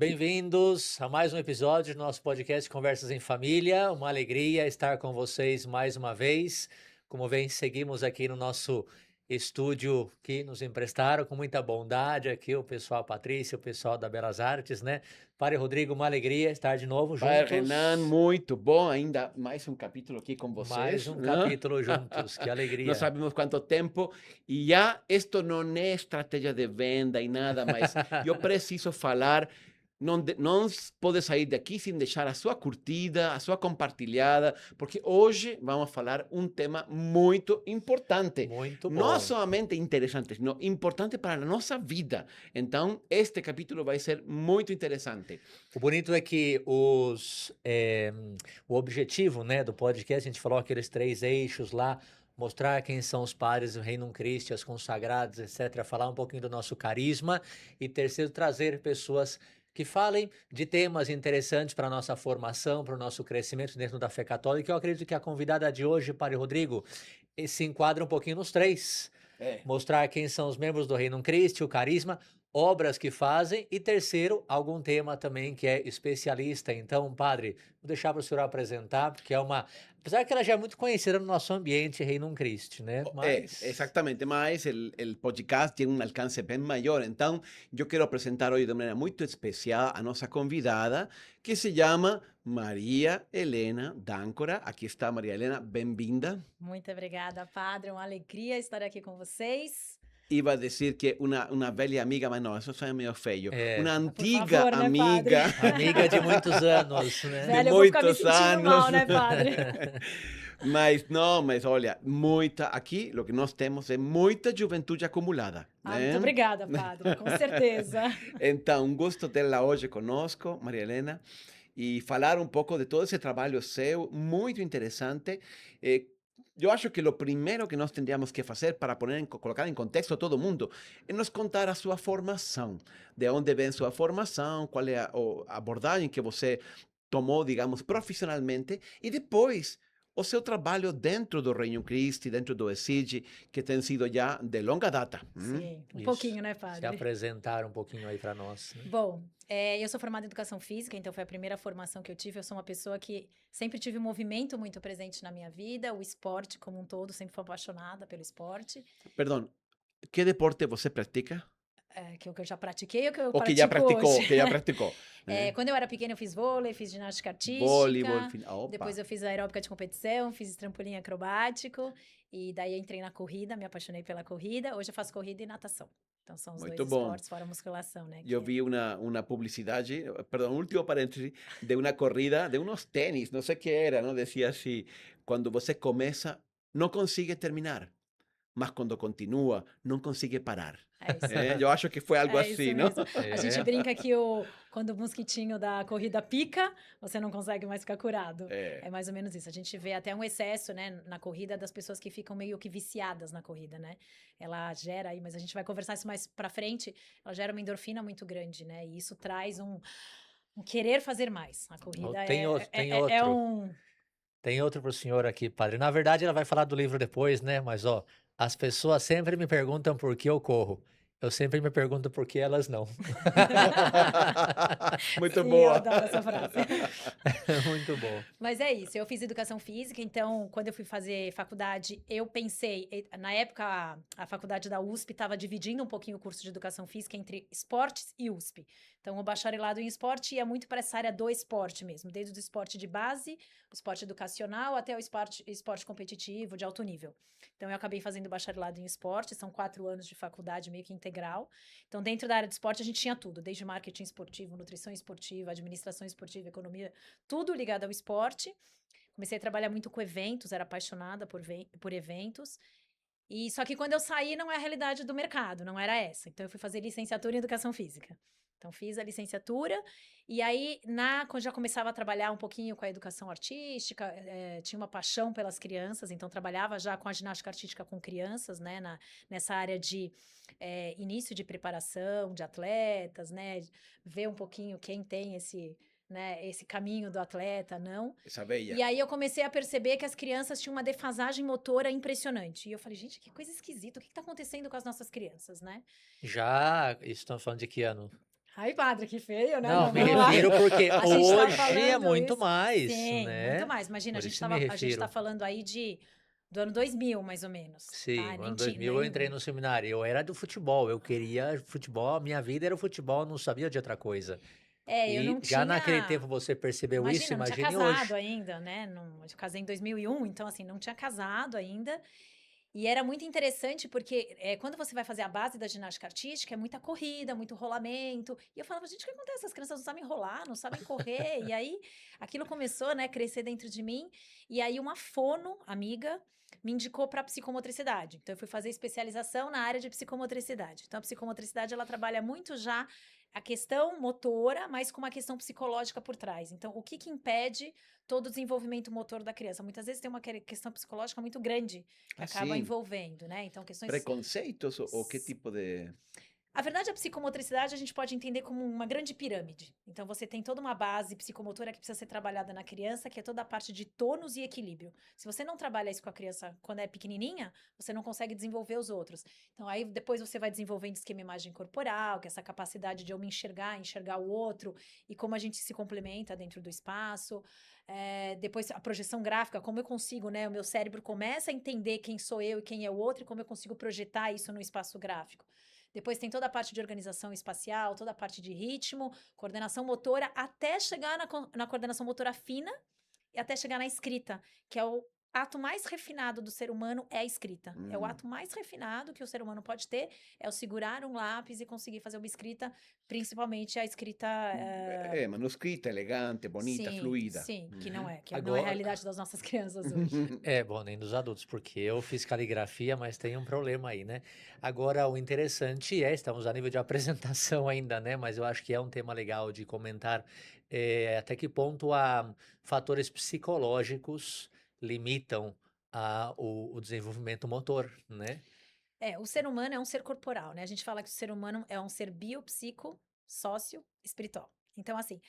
Bem-vindos a mais um episódio do nosso podcast Conversas em Família. Uma alegria estar com vocês mais uma vez. Como vem, seguimos aqui no nosso estúdio que nos emprestaram com muita bondade aqui o pessoal Patrícia, o pessoal da Belas Artes, né? Padre Rodrigo, uma alegria estar de novo Pai Renan, juntos. muito bom, ainda mais um capítulo aqui com Mais vocês, um né? capítulo juntos, que Não alegria. sabemos quanto tempo, e já, isto não é estratégia de venda e nada, mas eu preciso falar, não pode sair daqui sem deixar a sua curtida, a sua compartilhada, porque hoje vamos falar um tema muito importante, Muito não bom. somente interessante, não importante para a nossa vida. Então, este capítulo vai ser muito interessante. O bonito é que o objetivo, né, do podcast, a gente falou aqueles 3 eixos lá, mostrar quem são os padres do Reino Christi, as consagradas, etc., falar um pouquinho do nosso carisma e terceiro, trazer pessoas que falem de temas interessantes para a nossa formação, para o nosso crescimento dentro da fé católica. Eu acredito que a convidada de hoje, Padre Rodrigo, se enquadra um pouquinho nos três. É. Mostrar quem são os membros do Reino Christi, o carisma, obras que fazem e terceiro, algum tema também que é especialista. Então, padre, vou deixar para o senhor apresentar, porque apesar que ela já é muito conhecida no nosso ambiente Reino Christi, né? Mas Exatamente, mas el podcast tiene un alcance bem maior. Então, eu quero apresentar hoje de maneira muito especial a nossa convidada, que se chama Maria Helena D'Âncora. Aqui está Maria Helena, bem-vinda. Muito obrigada, padre. Uma alegria estar aqui com vocês. Iba a dizer que uma velha amiga, mas não, isso é meio feio. Uma Por antiga favor, né, amiga amiga de muitos anos, né? Velho, de eu vou ficar me muitos sentindo anos. mal, né, padre? Mas não, mas olha, muita aqui, o que nós temos é muita juventude acumulada, né? Muito obrigada, padre, com certeza. Então, um gosto tê-la hoje conosco, Maria Helena, e falar um pouco de todo esse trabalho seu, muito interessante. Eu acho que o primeiro que nós tendríamos que fazer para colocar em contexto a todo mundo é nos contar a sua formação, de onde vem sua formação, qual é a abordagem que você tomou, digamos, profissionalmente, e depois o seu trabalho dentro do Reino Christi, dentro do ESIG, que tem sido já de longa data. Sim, um Isso. pouquinho, né, Se padre? apresentar um pouquinho aí para nós, né? Bom, eu sou formada em Educação Física, então foi a primeira formação que eu tive. Eu sou uma pessoa que sempre tive o movimento muito presente na minha vida, o esporte como um todo, sempre fui apaixonada pelo esporte. Perdão, que deporte você pratica? Que é o que eu já pratiquei ou que eu Ou que já pratico praticou, hoje? que já praticou. Né? Quando eu era pequena, eu fiz vôlei, fiz ginástica Voleibol, artística. opa. Depois eu fiz aeróbica de competição, fiz trampolim acrobático. E daí eu entrei na corrida, me apaixonei pela corrida. Hoje eu faço corrida e natação. Então são os Muito dois bom. esportes, fora a musculação, né? Eu vi uma publicidade, perdão, último parêntese, de uma corrida, de uns tênis, não sei o que era, não? Dizia assim, quando você começa, não consegue terminar, mas quando continua, não consegue parar. É isso. Eu acho que foi algo É assim, isso não? mesmo. A gente É. brinca que quando o mosquitinho da corrida pica, você não consegue mais ficar curado. É mais ou menos isso. A gente vê até um excesso, né, na corrida das pessoas que ficam meio que viciadas na corrida, né? Ela gera aí, mas a gente vai conversar isso mais pra frente, ela gera uma endorfina muito grande, né? E isso traz um querer fazer mais. A corrida Tem outro, tem é outro. um... Tem outro pro senhor aqui, padre. Na verdade, ela vai falar do livro depois, né? Mas, ó, as pessoas sempre me perguntam por que eu corro. Eu sempre me pergunto por que elas não. Muito Sim, eu boa. adoro essa frase. Muito bom. Mas é isso, eu fiz educação física, então quando eu fui fazer faculdade, eu pensei, na época a faculdade da USP estava dividindo um pouquinho o curso de educação física entre esportes e USP. Então o bacharelado em esporte ia muito para essa área do esporte mesmo, desde o esporte de base, o esporte educacional, até o esporte competitivo de alto nível. Então eu acabei fazendo bacharelado em esporte, são 4 anos de faculdade meio que integral. Então dentro da área de esporte a gente tinha tudo, desde marketing esportivo, nutrição esportiva, administração esportiva, economia, tudo ligado ao esporte. Comecei a trabalhar muito com eventos, era apaixonada por eventos. E só que quando eu saí, não é a realidade do mercado, não era essa. Então eu fui fazer licenciatura em educação física. Então fiz a licenciatura e aí quando já começava a trabalhar um pouquinho com a educação artística, tinha uma paixão pelas crianças, então trabalhava já com a ginástica artística com crianças, né, nessa área de início de preparação de atletas, né, ver um pouquinho quem tem esse caminho do atleta, não. Essa veia. E aí eu comecei a perceber que as crianças tinham uma defasagem motora impressionante. E eu falei, gente, que coisa esquisita, o que está acontecendo com as nossas crianças, né? Já estamos falando de que ano? Ai, padre, que feio, né? Não, me Vamos lá. refiro porque A gente tá hoje é falando muito isso. mais, Sim, né? muito mais. Imagina, Por isso me a gente tá refiro. falando aí do ano 2000, mais ou menos, Sim, tá? no Nem ano tinha, 2000 eu entrei nem... no seminário. Eu era do futebol, eu queria futebol, a minha vida era o futebol, eu não sabia de outra coisa. Eu E não já naquele tinha... tempo você percebeu isso, Imagina, eu não tinha imagine casado hoje. ainda, né? Não, eu casei em 2001, então, assim, não tinha casado ainda. E era muito interessante porque quando você vai fazer a base da ginástica artística, é muita corrida, muito rolamento. E eu falava, gente, o que acontece? As crianças não sabem rolar, não sabem correr. E aí, aquilo começou, né, a crescer dentro de mim. E aí, uma fono, amiga, me indicou para psicomotricidade. Então, eu fui fazer especialização na área de psicomotricidade. Então, a psicomotricidade, ela trabalha muito já a questão motora, mas com uma questão psicológica por trás. Então, o que que impede todo o desenvolvimento motor da criança? Muitas vezes tem uma questão psicológica muito grande que acaba Assim, envolvendo, né? Então, questões. preconceitos ou que tipo de... A verdade, a psicomotricidade a gente pode entender como uma grande pirâmide. Então, você tem toda uma base psicomotora que precisa ser trabalhada na criança, que é toda a parte de tônus e equilíbrio. Se você não trabalha isso com a criança quando é pequenininha, você não consegue desenvolver os outros. Então, aí depois você vai desenvolvendo esquema imagem corporal, que é essa capacidade de eu me enxergar o outro e como a gente se complementa dentro do espaço. Depois, a projeção gráfica, como eu consigo, né? O meu cérebro começa a entender quem sou eu e quem é o outro e como eu consigo projetar isso no espaço gráfico. Depois tem toda a parte de organização espacial, toda a parte de ritmo, coordenação motora, até chegar na coordenação motora fina e até chegar na escrita, que é o ato mais refinado do ser humano, é a escrita. É o ato mais refinado que o ser humano pode ter, é o segurar um lápis e conseguir fazer uma escrita, principalmente a escrita... Manoscrita, elegante, bonita, sim, fluida. sim, que não é a Agora, realidade das nossas crianças hoje. bom, nem dos adultos, porque eu fiz caligrafia, mas tem um problema aí, né? Agora, o interessante estamos a nível de apresentação ainda, né? Mas eu acho que é um tema legal de comentar, até que ponto há fatores psicológicos limitam o desenvolvimento motor, né? O ser humano é um ser corporal, né? A gente fala que o ser humano é um ser biopsico, sócio, espiritual. Então, assim,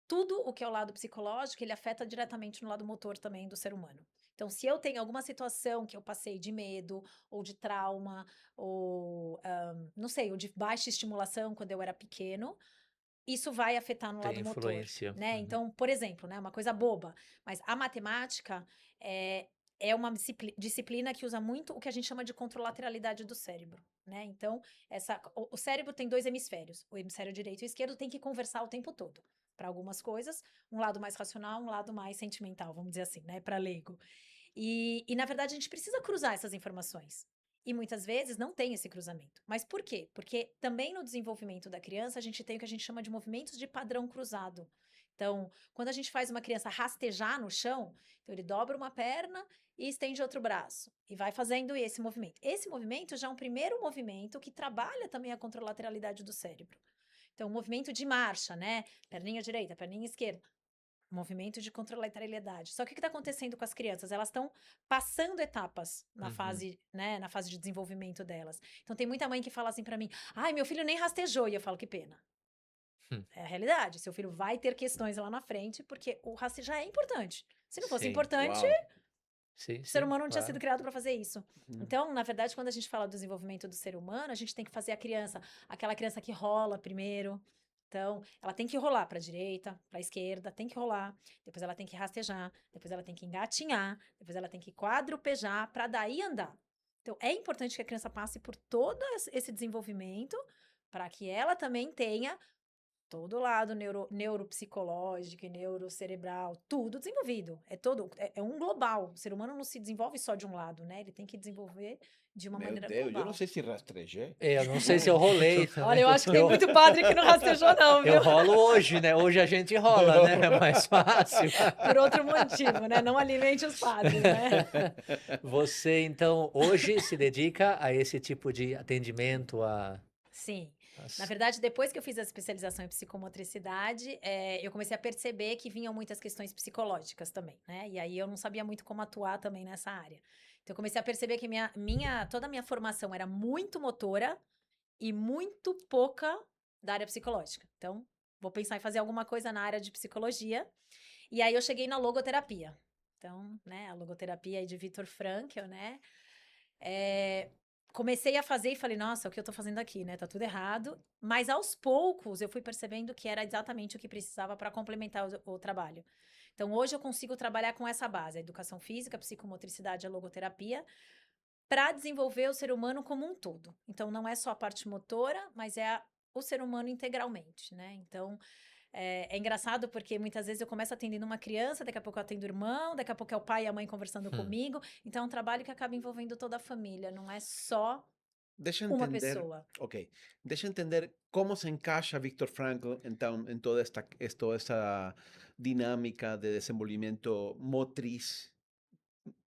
tudo o que é o lado psicológico, ele afeta diretamente no lado motor também do ser humano. Então, se eu tenho alguma situação que eu passei de medo, ou de trauma, ou, não sei, ou de baixa estimulação quando eu era pequeno, isso vai afetar no Tem lado motor, influência. né? Uhum. Então, por exemplo, né, uma coisa boba, mas a matemática é uma disciplina que usa muito o que a gente chama de contralateralidade do cérebro, né? Então, o cérebro tem dois hemisférios, o hemisfério direito e o esquerdo tem que conversar o tempo todo. Para algumas coisas, um lado mais racional, um lado mais sentimental, vamos dizer assim, né? Para leigo. E, na verdade, a gente precisa cruzar essas informações. E muitas vezes não tem esse cruzamento. Mas por quê? Porque também no desenvolvimento da criança, a gente tem o que a gente chama de movimentos de padrão cruzado. Então, quando a gente faz uma criança rastejar no chão, então ele dobra uma perna e estende outro braço. E vai fazendo esse movimento. Esse movimento já é um primeiro movimento que trabalha também a contralateralidade do cérebro. Então, o movimento de marcha, né? Perninha direita, perninha esquerda. Movimento de contralateralidade. Só que o que está acontecendo com as crianças? Elas estão passando etapas na Uhum. fase, né, na fase de desenvolvimento delas. Então tem muita mãe que fala assim para mim: "Ai, meu filho nem rastejou". E eu falo: "Que pena". Hum. É a realidade. Seu filho vai ter questões lá na frente, porque o rastejar é importante. Se não fosse Sim, importante, Uau. sim, o ser sim, humano não tinha sido claro. criado para fazer isso. Hum. Então, na verdade, quando a gente fala do desenvolvimento do ser humano, a gente tem que fazer a criança, aquela criança que rola primeiro. Então, ela tem que rolar para a direita, para a esquerda, tem que rolar. Depois ela tem que rastejar, depois ela tem que engatinhar, depois ela tem que quadrupejar para daí andar. Então, é importante que a criança passe por todo esse desenvolvimento para que ela também tenha todo o lado neuropsicológico e neurocerebral, tudo desenvolvido. É um global. O ser humano não se desenvolve só de um lado, né? Ele tem que desenvolver de uma Meu maneira Deus, eu não global. sei se rastrejei. Eu não sei se eu rolei Olha, também. eu acho que tem muito padre que não rastejou, não, viu? Eu rolo hoje, né? Hoje a gente rola, né? É mais fácil. Por outro motivo, né? Não alimente os padres, né? Você, então, hoje se dedica a esse tipo de atendimento Sim. Na às- verdade, depois que eu fiz a especialização em psicomotricidade, eu comecei a perceber que vinham muitas questões psicológicas também, né? E aí eu não sabia muito como atuar também nessa área. Então, eu comecei a perceber que toda a minha formação era muito motora e muito pouca da área psicológica. Então, vou pensar em fazer alguma coisa na área de psicologia. E aí eu cheguei na logoterapia. Então, né, a logoterapia aí de Viktor Frankl, né? comecei a fazer e falei, nossa, o que eu tô fazendo aqui, né? Tá tudo errado. Mas aos poucos eu fui percebendo que era exatamente o que precisava para complementar o trabalho. Então hoje eu consigo trabalhar com essa base, a educação física, a psicomotricidade, a logoterapia, para desenvolver o ser humano como um todo. Então não é só a parte motora, mas é o ser humano integralmente, né? Então é engraçado porque muitas vezes eu começo atendendo uma criança, daqui a pouco eu atendo o irmão, daqui a pouco é o pai e a mãe conversando comigo. Então é um trabalho que acaba envolvendo toda a família, não é só Deixa uma entender, pessoa. ok, deixa entender como se encaixa Viktor Frankl então em toda esta dinâmica de desenvolvimento motriz,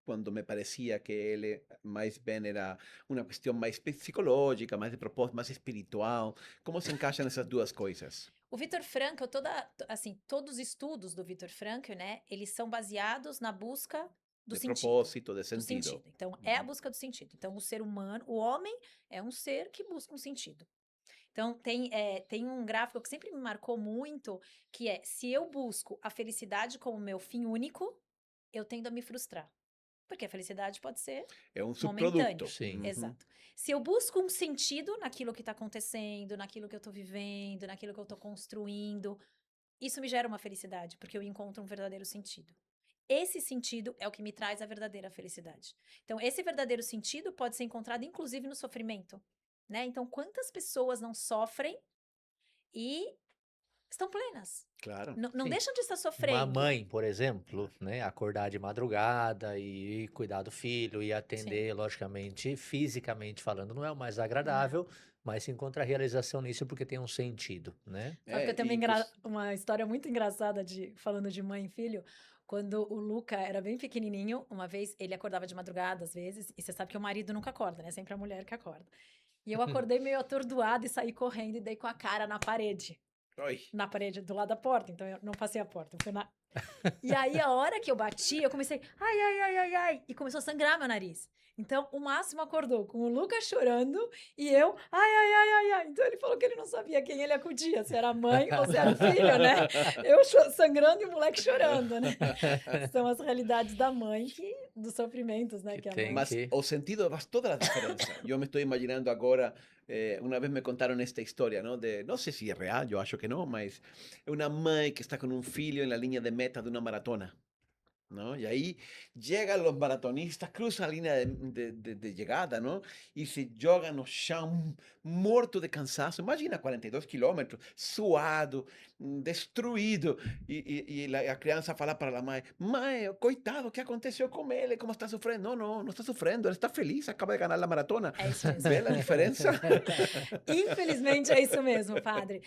quando me parecia que ele mais bem era uma questão mais psicológica, mais de propósito, mais espiritual. Como se encaixam essas duas coisas? O Viktor Frankl, assim, todos os estudos do Viktor Frankl, né, eles são baseados na busca do De sentido. propósito, de Do sentido. sentido. Então, é a Uhum. busca do sentido. Então, o ser humano, o homem é um ser que busca um sentido. Então, tem um gráfico que sempre me marcou muito, que é, se eu busco a felicidade como meu fim único, eu tendo a me frustrar. Porque a felicidade pode ser É um momentânea. subproduto. Sim. Uhum. Exato. Se eu busco um sentido naquilo que está acontecendo, naquilo que eu estou vivendo, naquilo que eu estou construindo, isso me gera uma felicidade, porque eu encontro um verdadeiro sentido. Esse sentido é o que me traz a verdadeira felicidade. Então, esse verdadeiro sentido pode ser encontrado, inclusive, no sofrimento, né? Então, quantas pessoas não sofrem e estão plenas? Claro. Não Sim. deixam de estar Uma sofrendo. mãe, por exemplo, né, acordar de madrugada e cuidar do filho e Sim. atender, logicamente, fisicamente falando, não é o mais Não. agradável, mas se encontra realização nisso porque tem um sentido, né? Sabe que eu É, tenho e uma história muito engraçada falando de mãe e filho. Quando o Luca era bem pequenininho, uma vez ele acordava de madrugada, às vezes, e você sabe que o marido nunca acorda, né? Sempre a mulher que acorda. E eu acordei meio atordoada e saí correndo e dei com a cara Oi. na parede do lado da porta. Então eu não passei a porta, eu fui na. E aí, a hora que eu bati, eu comecei, ai, ai, ai, ai, ai, e começou a sangrar meu nariz. Então, o Máximo acordou com o Lucas chorando e eu, ai, ai, ai, ai, ai. Então, ele falou que ele não sabia quem ele acudia, se era a mãe ou se era o filho, né? Eu sangrando e o moleque chorando, né? São as realidades da mãe, dos sofrimentos, né? Que Que a tem mãe. Mas que. o sentido faz toda a diferença. Eu me estou imaginando agora, uma vez me contaram esta história, não? Não sei se é real, eu acho que não, mas é uma mãe que está com um filho na linha de meta de uma maratona. ¿No? Y ahí llegan los maratonistas, cruzan la línea de llegada, ¿no? Y se jogan no chão, morto de cansaço. Imagina 42 quilômetros, suado, destruído. E a criança fala para a mãe: Mãe, coitado, o que aconteceu com ele? Como está sofrendo? Não, não, não está sofrendo, ele está feliz, acaba de ganhar a maratona. É isso mesmo. Vê a diferença? Infelizmente é isso mesmo, padre.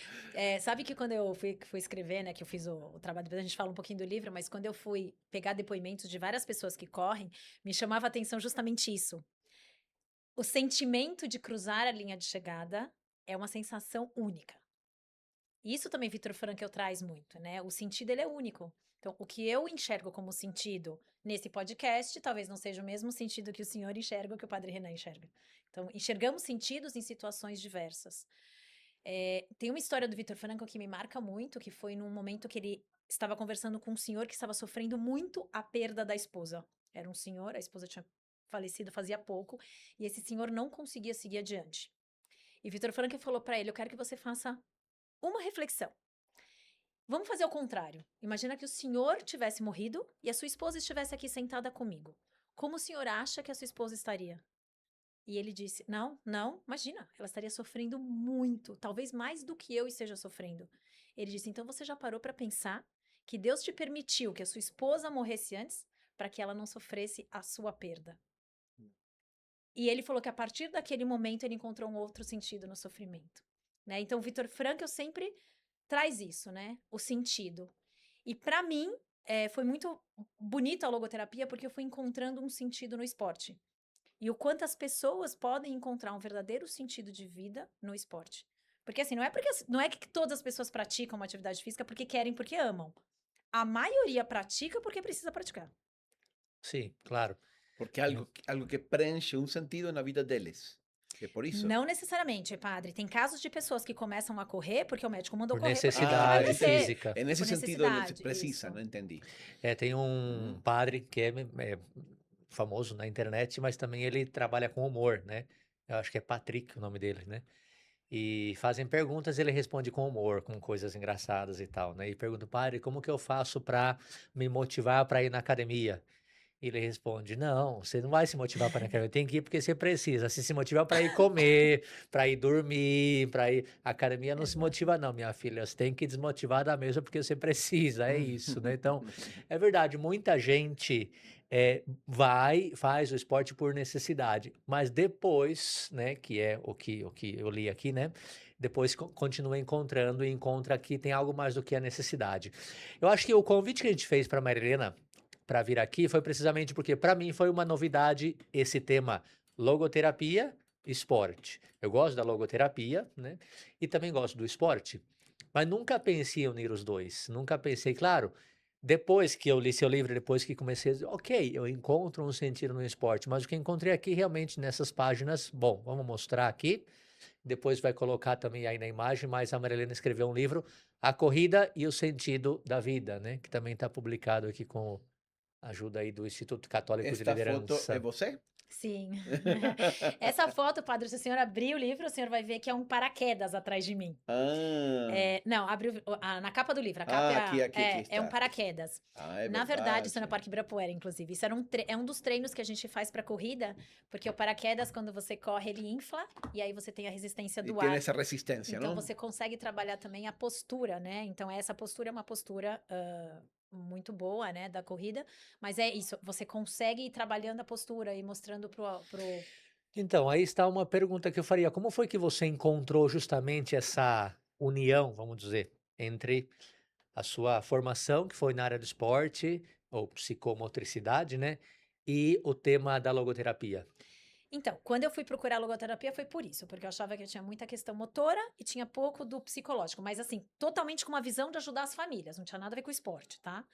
Sabe que quando eu fui escrever, né, que eu fiz o trabalho, depois a gente fala um pouquinho do livro, mas quando eu fui pegar depoimentos de várias pessoas que correm, me chamava a atenção justamente isso. O sentimento de cruzar a linha de chegada é uma sensação única. Isso também Viktor Frankl traz muito, né? O sentido ele é único. Então, o que eu enxergo como sentido nesse podcast, talvez não seja o mesmo sentido que o senhor enxerga ou que o padre Renan enxerga. Então, enxergamos sentidos em situações diversas. Tem uma história do Viktor Frankl que me marca muito, que foi num momento que ele estava conversando com um senhor que estava sofrendo muito a perda da esposa. Era um senhor, a esposa tinha falecido fazia pouco, e esse senhor não conseguia seguir adiante. E Viktor Frankl falou para ele: eu quero que você faça uma reflexão. Vamos fazer o contrário. Imagina que o senhor tivesse morrido e a sua esposa estivesse aqui sentada comigo. Como o senhor acha que a sua esposa estaria? E ele disse: Não, não, imagina, ela estaria sofrendo muito, talvez mais do que eu esteja sofrendo. Ele disse: Então você já parou para pensar que Deus te permitiu que a sua esposa morresse antes para que ela não sofresse a sua perda? E ele falou que a partir daquele momento ele encontrou um outro sentido no sofrimento, né? Então, Viktor Frankl sempre traz isso, né? O sentido. E para mim, foi muito bonito a logoterapia porque eu fui encontrando um sentido no esporte. E o quanto as pessoas podem encontrar um verdadeiro sentido de vida no esporte. Porque assim, não é que todas as pessoas praticam uma atividade física porque querem, porque amam. A maioria pratica porque precisa praticar. Sim, claro. Porque algo que preenche um sentido na vida deles. É por isso. Não necessariamente, padre. Tem casos de pessoas que começam a correr porque o médico mandou Por correr porque quer necessidade emagrecer. física. É nesse Por sentido necessidade, precisa, isso. não entendi. Tem um padre que é famoso na internet, mas também ele trabalha com humor, né? eu acho que é Patrick o nome dele, né? E fazem perguntas, ele responde com humor, com coisas engraçadas e tal, né? E pergunta, padre, como que eu faço para me motivar para ir na academia? E ele responde, não, você não vai se motivar para ir na academia, tem que ir porque você precisa. Se motivar para ir comer, para ir dormir, para ir... A academia não se Exato. motiva não, minha filha, você tem que desmotivar da mesa porque você precisa, é isso, né? Então, é verdade, muita gente faz o esporte por necessidade, mas depois, né, que é o que eu li aqui, né, depois continua encontrando e encontra que tem algo mais do que a necessidade. Eu acho que o convite que a gente fez para Marilena para vir aqui foi precisamente porque para mim foi uma novidade esse tema logoterapia, esporte. Eu gosto da logoterapia, né, e também gosto do esporte, mas nunca pensei em unir os dois, nunca pensei, claro, depois que eu li seu livro, depois que comecei a dizer, ok, eu encontro um sentido no esporte, mas o que encontrei aqui realmente nessas páginas, bom, vamos mostrar aqui, depois vai colocar também aí na imagem, mas a Marilena escreveu um livro, A Corrida e o Sentido da Vida, né, que também está publicado aqui com a ajuda aí do Instituto Católico de Esta foto é Liderança. você? Sim. Essa foto, padre, se o senhor abrir o livro, o senhor vai ver que é um paraquedas atrás de mim. Ah, Não, abre na capa do livro. A capa aqui é um está. paraquedas. Ah, é Na verdade, isso é no verdade. Parque Ibirapuera, inclusive. Isso é um dos treinos que a gente faz para corrida, porque o paraquedas, quando você corre, ele infla e aí você tem a resistência E do tem ar. essa resistência, Então não? você consegue trabalhar também a postura, né? Então essa postura é uma postura muito boa, né, da corrida, mas é isso, você consegue ir trabalhando a postura e mostrando pro... Então, aí está uma pergunta que eu faria. Como foi que você encontrou justamente essa união, vamos dizer, entre a sua formação, que foi na área do esporte, ou psicomotricidade, né? E o tema da logoterapia. Então, quando eu fui procurar logoterapia foi por isso, porque eu achava que eu tinha muita questão motora e tinha pouco do psicológico, mas assim, totalmente com uma visão de ajudar as famílias, não tinha nada a ver com o esporte, tá?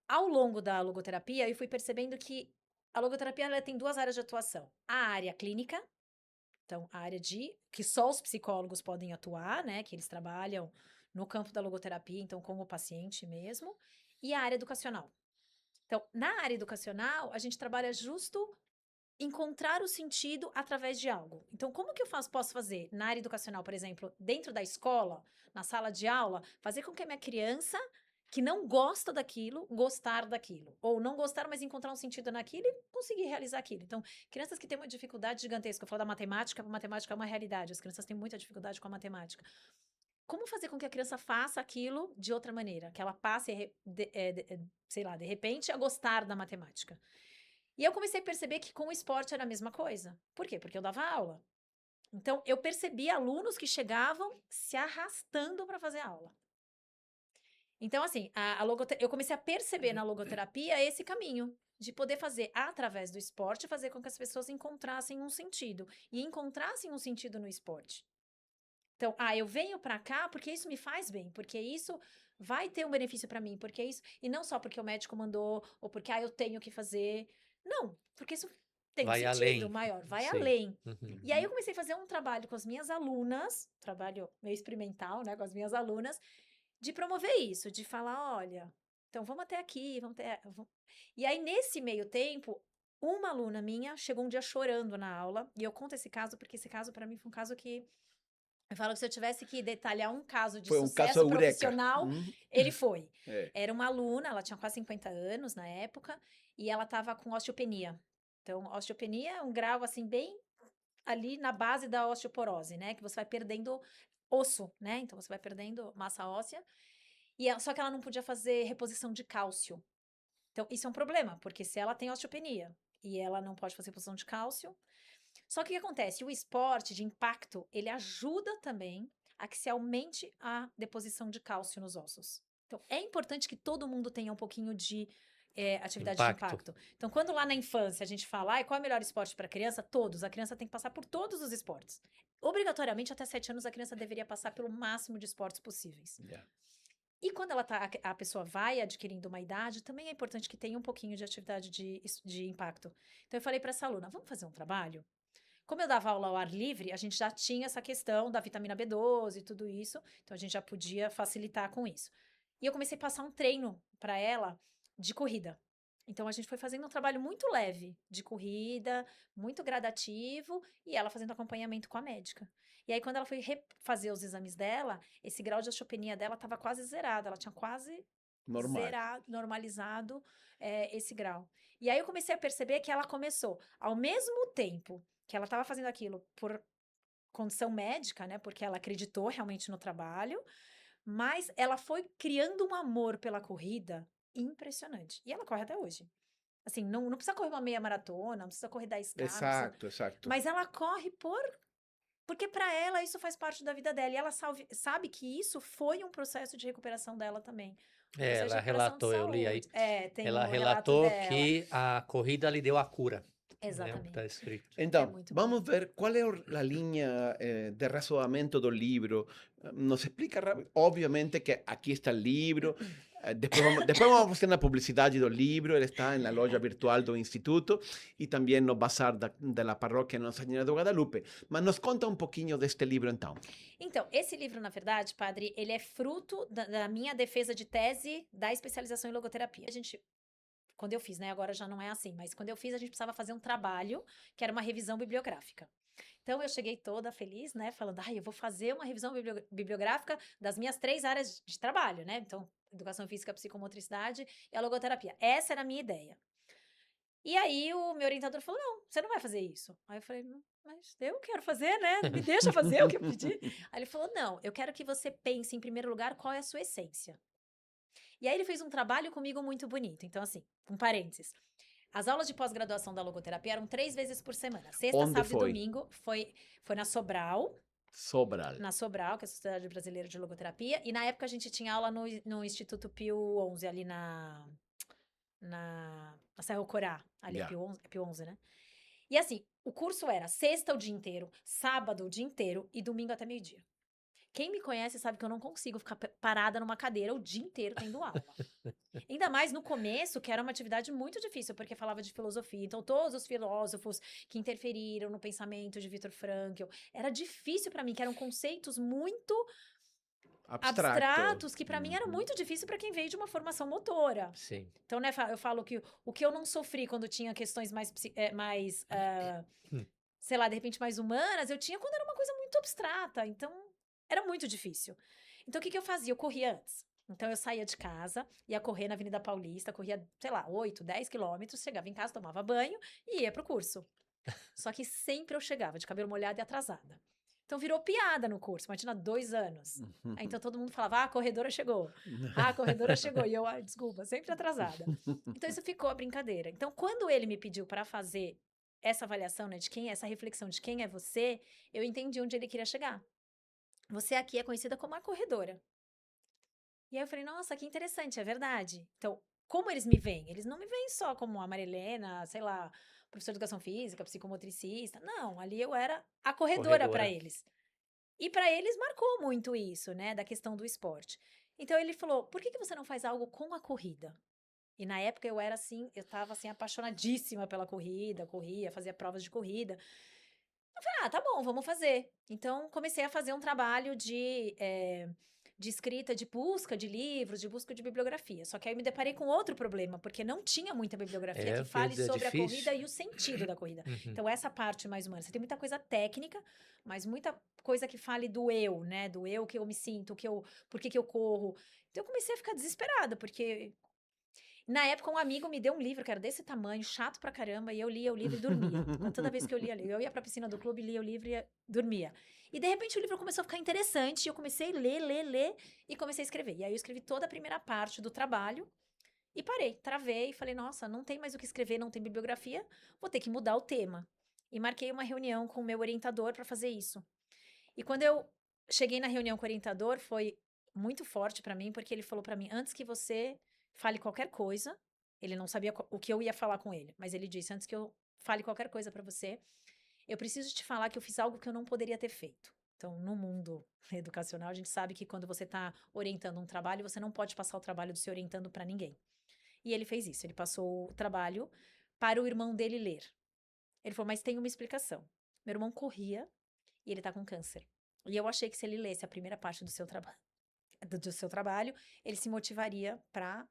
Ao longo da logoterapia, eu fui percebendo que a logoterapia ela tem duas áreas de atuação. A área clínica, então a área de que só os psicólogos podem atuar, né, que eles trabalham no campo da logoterapia, então com o paciente mesmo, e a área educacional. Então, na área educacional, a gente trabalha justo encontrar o sentido através de algo. Então, como que eu posso fazer na área educacional, por exemplo, dentro da escola, na sala de aula, fazer com que a minha criança que não gosta daquilo, gostar daquilo. Ou não gostar, mas encontrar um sentido naquilo e conseguir realizar aquilo. Então, crianças que têm uma dificuldade gigantesca, eu falo da matemática, a matemática é uma realidade, as crianças têm muita dificuldade com a matemática. Como fazer com que a criança faça aquilo de outra maneira? Que ela passe, sei lá, de repente, a gostar da matemática. E eu comecei a perceber que com o esporte era a mesma coisa. Por quê? Porque eu dava aula. Então, eu percebi alunos que chegavam se arrastando para fazer aula. Então, assim, eu comecei a perceber na logoterapia esse caminho de poder fazer, através do esporte, fazer com que as pessoas encontrassem um sentido. E encontrassem um sentido no esporte. Então, eu venho para cá porque isso me faz bem, porque isso vai ter um benefício para mim, porque isso... E não só porque o médico mandou, ou porque, eu tenho que fazer... Não, porque isso tem um Vai sentido além. maior, vai Sim. além. Uhum. E aí eu comecei a fazer um trabalho com as minhas alunas, trabalho meio experimental, né, com as minhas alunas, de promover isso, de falar, olha, então vamos até aqui, E aí nesse meio tempo, uma aluna minha chegou um dia chorando na aula, e eu conto esse caso porque esse caso para mim foi um caso que eu falo que se eu tivesse que detalhar um caso de Foi um caso sucesso eureka. profissional, ele foi. É. Era uma aluna, ela tinha quase 50 anos na época, e ela estava com osteopenia. Então, osteopenia é um grau, assim, bem ali na base da osteoporose, né? Que você vai perdendo osso, né? Então, você vai perdendo massa óssea. Só que ela não podia fazer reposição de cálcio. Então, isso é um problema, porque se ela tem osteopenia e ela não pode fazer reposição de cálcio, só que o que acontece? O esporte de impacto, ele ajuda também a que se aumente a deposição de cálcio nos ossos. Então, é importante que todo mundo tenha um pouquinho de atividade de Impacto. impacto. Então, quando lá na infância a gente fala, qual é o melhor esporte para a criança? Todos. A criança tem que passar por todos os esportes. Obrigatoriamente, até 7 anos, a criança deveria passar pelo máximo de esportes possíveis. Yeah. E quando a pessoa vai adquirindo uma idade, também é importante que tenha um pouquinho de atividade de impacto. Então, eu falei para essa aluna, vamos fazer um trabalho? Como eu dava aula ao ar livre, a gente já tinha essa questão da vitamina B12 e tudo isso, então a gente já podia facilitar com isso. E eu comecei a passar um treino para ela de corrida. Então a gente foi fazendo um trabalho muito leve de corrida, muito gradativo, e ela fazendo acompanhamento com a médica. E aí, quando ela foi fazer os exames dela, esse grau de osteopenia dela estava quase zerado, ela tinha quase Normal. zerado, normalizado esse grau. E aí eu comecei a perceber que ela começou, ao mesmo tempo que ela estava fazendo aquilo por condição médica, né? Porque ela acreditou realmente no trabalho, mas ela foi criando um amor pela corrida impressionante. E ela corre até hoje. Assim, não precisa correr uma meia maratona, não precisa correr 10K, não precisa... Exato, exato. mas ela corre porque para ela isso faz parte da vida dela. E ela sabe que isso foi um processo de recuperação dela também. Um processo de Ela recuperação de relatou, eu li aí. saúde. Tem Ela o relato relatou dela. que a corrida lhe deu a cura, né? Exatamente. Tá escrito. Então, muito vamos ver qual é a linha de razoamento do livro. Nos explica, obviamente, que aqui está o livro. Depois vamos fazer uma publicidade do livro. Ele está na loja virtual do Instituto e também no bazar da paróquia Nossa Senhora do Guadalupe. Mas nos conta um pouquinho deste livro, então. Então, esse livro, na verdade, padre, ele é fruto da minha defesa de tese da especialização em logoterapia. Quando eu fiz, né? Agora já não é assim, mas quando eu fiz, a gente precisava fazer um trabalho que era uma revisão bibliográfica. Então, eu cheguei toda feliz, né? Falando, eu vou fazer uma revisão bibliográfica das minhas 3 áreas de trabalho, né? Então, educação física, psicomotricidade e a logoterapia. Essa era a minha ideia. E aí, o meu orientador falou, não, você não vai fazer isso. Aí eu falei, mas eu quero fazer, né? Me deixa fazer o que eu pedi. Aí ele falou, não, eu quero que você pense, em primeiro lugar, qual é a sua essência. E aí ele fez um trabalho comigo muito bonito. Então, assim, um parênteses. As aulas de pós-graduação da logoterapia eram 3 vezes por semana. Sexta, Onde sábado foi? e domingo. Foi na Sobral, Sobral. que é a Sociedade Brasileira de Logoterapia. E na época a gente tinha aula no Instituto Pio XI, ali na Serra Corá. Ali Yeah. é Pio XI, né? E assim, o curso era sexta o dia inteiro, sábado o dia inteiro e domingo até meio-dia. Quem me conhece sabe que eu não consigo ficar parada numa cadeira o dia inteiro tendo aula. Ainda mais no começo, que era uma atividade muito difícil, porque falava de filosofia. Então, todos os filósofos que interferiram no pensamento de Viktor Frankl, era difícil para mim, que eram conceitos muito abstratos, que para mim era muito difícil para quem veio de uma formação motora. Sim. Então, né, eu falo que o que eu não sofri quando tinha questões mais sei lá, de repente mais humanas, eu tinha quando era uma coisa muito abstrata. Então, era muito difícil. Então, o que eu fazia? Eu corria antes. Então, eu saía de casa, ia correr na Avenida Paulista, corria, sei lá, 8, 10 quilômetros, chegava em casa, tomava banho e ia pro curso. Só que sempre eu chegava de cabelo molhado e atrasada. Então, virou piada no curso, mas tinha 2 anos. Aí, então, todo mundo falava, a corredora chegou. A corredora chegou. E eu, desculpa, sempre atrasada. Então, isso ficou a brincadeira. Então, quando ele me pediu para fazer essa avaliação, né, essa reflexão de quem é você, eu entendi onde ele queria chegar. Você aqui é conhecida como a corredora. E aí eu falei, nossa, que interessante, é verdade. Então, como eles me veem? Eles não me veem só como a Marilena, sei lá, professora de educação física, psicomotricista. Não, ali eu era a corredora para eles. E para eles marcou muito isso, né, da questão do esporte. Então ele falou, por que você não faz algo com a corrida? E na época eu era assim, eu tava assim apaixonadíssima pela corrida, corria, fazia provas de corrida. Eu falei, tá bom, vamos fazer. Então comecei a fazer um trabalho de escrita, de busca de livros, de busca de bibliografia. Só que aí eu me deparei com outro problema, porque não tinha muita bibliografia que fale sobre a corrida e o sentido da corrida. Então essa parte mais humana, você tem muita coisa técnica, mas muita coisa que fale do eu, né? Do eu que eu me sinto, por que eu corro. Então eu comecei a ficar desesperada, porque na época, um amigo me deu um livro que era desse tamanho, chato pra caramba, e eu lia o livro e dormia. Toda vez que eu lia, eu ia pra piscina do clube, lia o livro e dormia. E, de repente, o livro começou a ficar interessante, e eu comecei a ler, e comecei a escrever. E aí, eu escrevi toda a primeira parte do trabalho, e parei, travei, e falei, nossa, não tem mais o que escrever, não tem bibliografia, vou ter que mudar o tema. E marquei uma reunião com o meu orientador pra fazer isso. E quando eu cheguei na reunião com o orientador, foi muito forte pra mim, porque ele falou pra mim, antes que você fale qualquer coisa, ele não sabia o que eu ia falar com ele, mas ele disse, antes que eu fale qualquer coisa pra você, eu preciso te falar que eu fiz algo que eu não poderia ter feito. Então, no mundo educacional, a gente sabe que quando você tá orientando um trabalho, você não pode passar o trabalho do seu orientando pra ninguém. E ele fez isso, ele passou o trabalho para o irmão dele ler. Ele falou, mas tem uma explicação. Meu irmão corria e ele tá com câncer. E eu achei que se ele lesse a primeira parte do seu trabalho, ele se motivaria para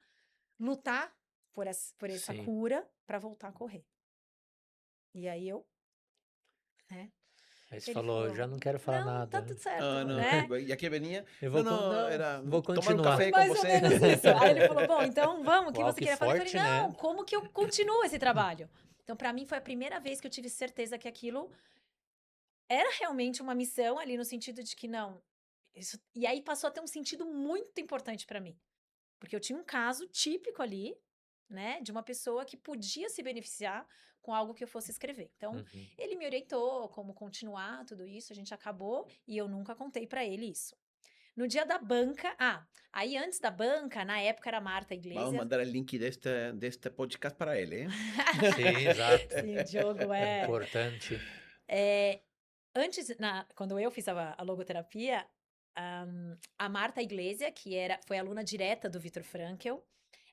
lutar por essa Sim. cura para voltar a correr. E aí eu, né? Aí você Ele falou, já falou, não quero falar não, tá nada. tudo certo, Ah, não. né? E aqui venia, Eu não, vou, não, não, era vou tomar um continuar. café com Mais ou você. menos isso. Aí ele falou, bom, então vamos, o que Uau, você que queria falar? Eu falei, forte, né? não, como que eu continuo esse trabalho? Então, para mim, foi a primeira vez que eu tive certeza que aquilo era realmente uma missão ali, no sentido de que não. Isso... E aí passou a ter um sentido muito importante para mim. Porque eu tinha um caso típico ali, né, de uma pessoa que podia se beneficiar com algo que eu fosse escrever. Então, Uhum. ele me orientou como continuar tudo isso, a gente acabou e eu nunca contei para ele isso. No dia da banca, aí antes da banca, na época era Marta Vamos Iglesias. mandar o link deste podcast para ele, hein? Sim, exato. Sim, o Diogo é. Importante. É, antes, quando eu fiz a logoterapia, a Marta Iglesias, foi aluna direta do Viktor Frankl,